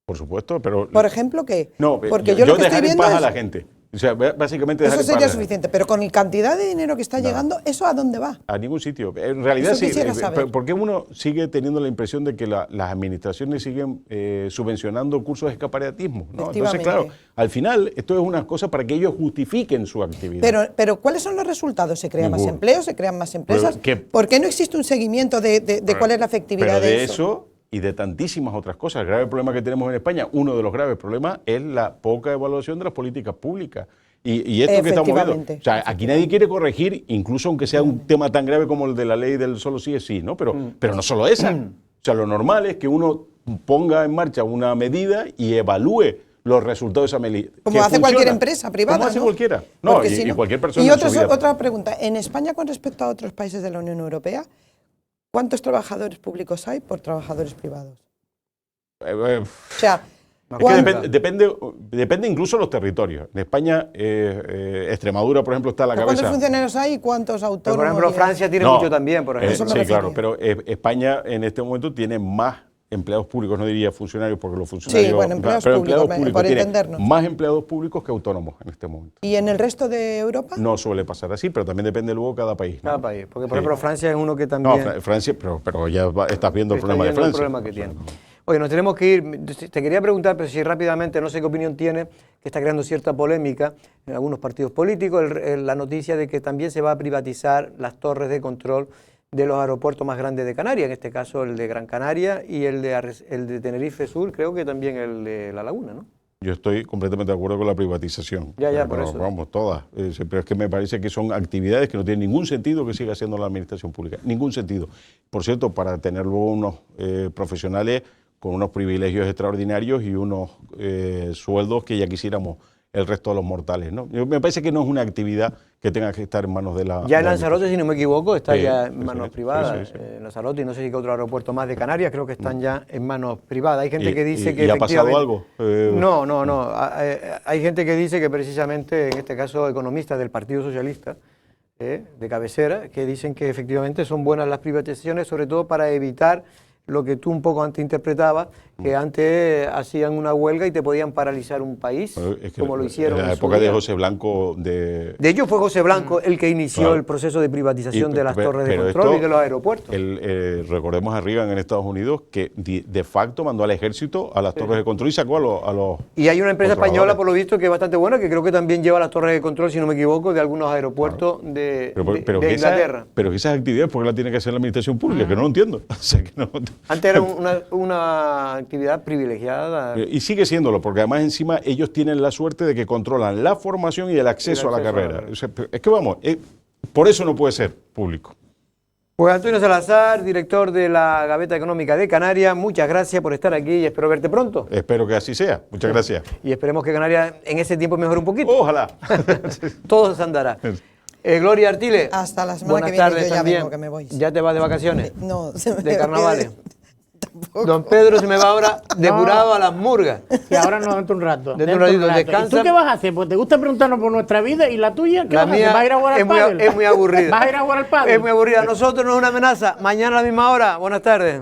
Por supuesto, pero... Por ejemplo, ¿qué? No, porque yo lo que dejar estoy en viendo paz a es... la gente. O sea, básicamente dejar Eso en paz sería a la gente. suficiente, pero con la cantidad de dinero que está llegando, ¿eso a dónde va? A ningún sitio. En realidad Eso sí. quisiera saber. ¿Por qué uno sigue teniendo la impresión de que las administraciones siguen subvencionando cursos de escaparatismo, ¿no? Entonces, Efectivamente. claro, al final esto es una cosa para que ellos justifiquen su actividad. Pero ¿cuáles son los resultados? ¿Se crean más Ninguno. empleos? ¿Se crean más empresas? ¿Por qué no existe un seguimiento de cuál es la efectividad Pero de de eso? eso y de tantísimas otras cosas. El grave problema que tenemos en España, uno de los graves problemas, es la poca evaluación de las políticas públicas. Y esto que estamos viendo. Efectivamente, O sea, aquí nadie quiere corregir, incluso aunque sea un tema tan grave como el de la ley del solo sí es sí, ¿no? Pero no solo esa. O sea, lo normal es que uno ponga en marcha una medida y evalúe los resultados de esa medida. Como hace cualquier empresa privada, Como hace ¿no? cualquiera. No, Porque y, si y no- cualquier persona Y en su vida. otra pregunta. En España, con respecto a otros países de la Unión Europea, ¿cuántos trabajadores públicos hay por trabajadores privados? O sea, Es que ¿cuánto? depende incluso de los territorios. En España, Extremadura, por ejemplo, está a la ¿Cuántos cabeza. funcionarios hay y cuántos Pero, autónomos? por ejemplo, y- Francia tiene No, mucho también, por ejemplo. Eso me sí, refería. claro, pero España en este momento tiene más empleados públicos, no diría funcionarios, porque los funcionarios... Sí, bueno, empleados pero públicos, por tiene entendernos. más empleados públicos que autónomos en este momento. ¿Y en el resto de Europa? No suele pasar así, pero también depende luego cada país, ¿no? Cada país. Porque, por Sí. ejemplo, Francia es uno que No, también... Francia, pero ya estás viendo el está problema de viendo el Francia. problema que tiene. Oye, nos tenemos que ir. Te quería preguntar, pero si rápidamente, no sé qué opinión tiene, que está creando cierta polémica en algunos partidos políticos, la noticia de que también se va a privatizar las torres de control de los aeropuertos más grandes de Canarias, en este caso el de Gran Canaria y el de Tenerife Sur, creo que también el de La Laguna, ¿no? Yo estoy completamente de acuerdo con la privatización. Ya, Pero, por eso. vamos, todas. Pero es que me parece que son actividades que no tienen ningún sentido que siga haciendo la administración pública. Ningún sentido. Por cierto, para tener luego unos profesionales con unos privilegios extraordinarios y unos sueldos que ya quisiéramos el resto de los mortales, ¿no? Me parece que no es una actividad que tenga que estar en manos de la... Ya en de la Lanzarote, si no me equivoco, está Sí, ya sí, en manos sí, privadas. sí, sí. En Lanzarote y no sé si qué otro aeropuerto más de Canarias, creo que están ya en manos privadas. Hay gente que dice que ¿Y ha pasado efectivamente... algo? No. Hay gente que dice que precisamente, en este caso economistas del Partido Socialista, de cabecera, que dicen que efectivamente son buenas las privatizaciones, sobre todo para evitar lo que tú un poco antes interpretabas, que antes hacían una huelga y te podían paralizar un país, Es que como lo hicieron en la en su época de día. José Blanco de... De hecho, fue José Blanco el que inició Claro. el proceso de privatización de las torres de pero control esto, y de los aeropuertos. Recordemos a Reagan en Estados Unidos que de facto mandó al ejército a las torres de control y sacó a los Y hay una empresa española, controladores. por lo visto, que es bastante buena, que creo que también lleva las torres de control, si no me equivoco, de algunos aeropuertos de que Inglaterra. pero que esas actividades, ¿por qué las tiene que hacer la administración pública? Que no lo entiendo. O sea, que no- Antes era una actividad privilegiada. Y sigue siéndolo, porque además encima ellos tienen la suerte de que controlan la formación y el acceso a la acceso a la carrera. carrera. O sea, es que vamos, por eso no puede ser público. Pues Antonio Salazar, director de la Gaveta Económica de Canarias, muchas gracias por estar aquí y espero verte pronto. Espero que así sea. Muchas gracias. Y esperemos que Canarias en ese tiempo mejore un poquito. Ojalá. Todo se andará. Gloria Artiles. Hasta la semana buenas que viene, tardes yo ya también. vengo, que me voy. ¿Ya te vas de vacaciones? No, De carnavales. Tampoco. Don Pedro se me va ahora depurado a las murgas. Y ahora nos dentro un rato. Dentro un ratito, ¿Y descansa. tú qué vas a hacer? Pues te gusta preguntarnos por nuestra vida y la tuya. ¿Qué La vas a hacer? mía ¿Vas a ir a jugar al pádel? es muy aburrida. ¿Vas a ir a jugar al pádel? Es muy aburrida. Nosotros no es una amenaza. Mañana a la misma hora. Buenas tardes.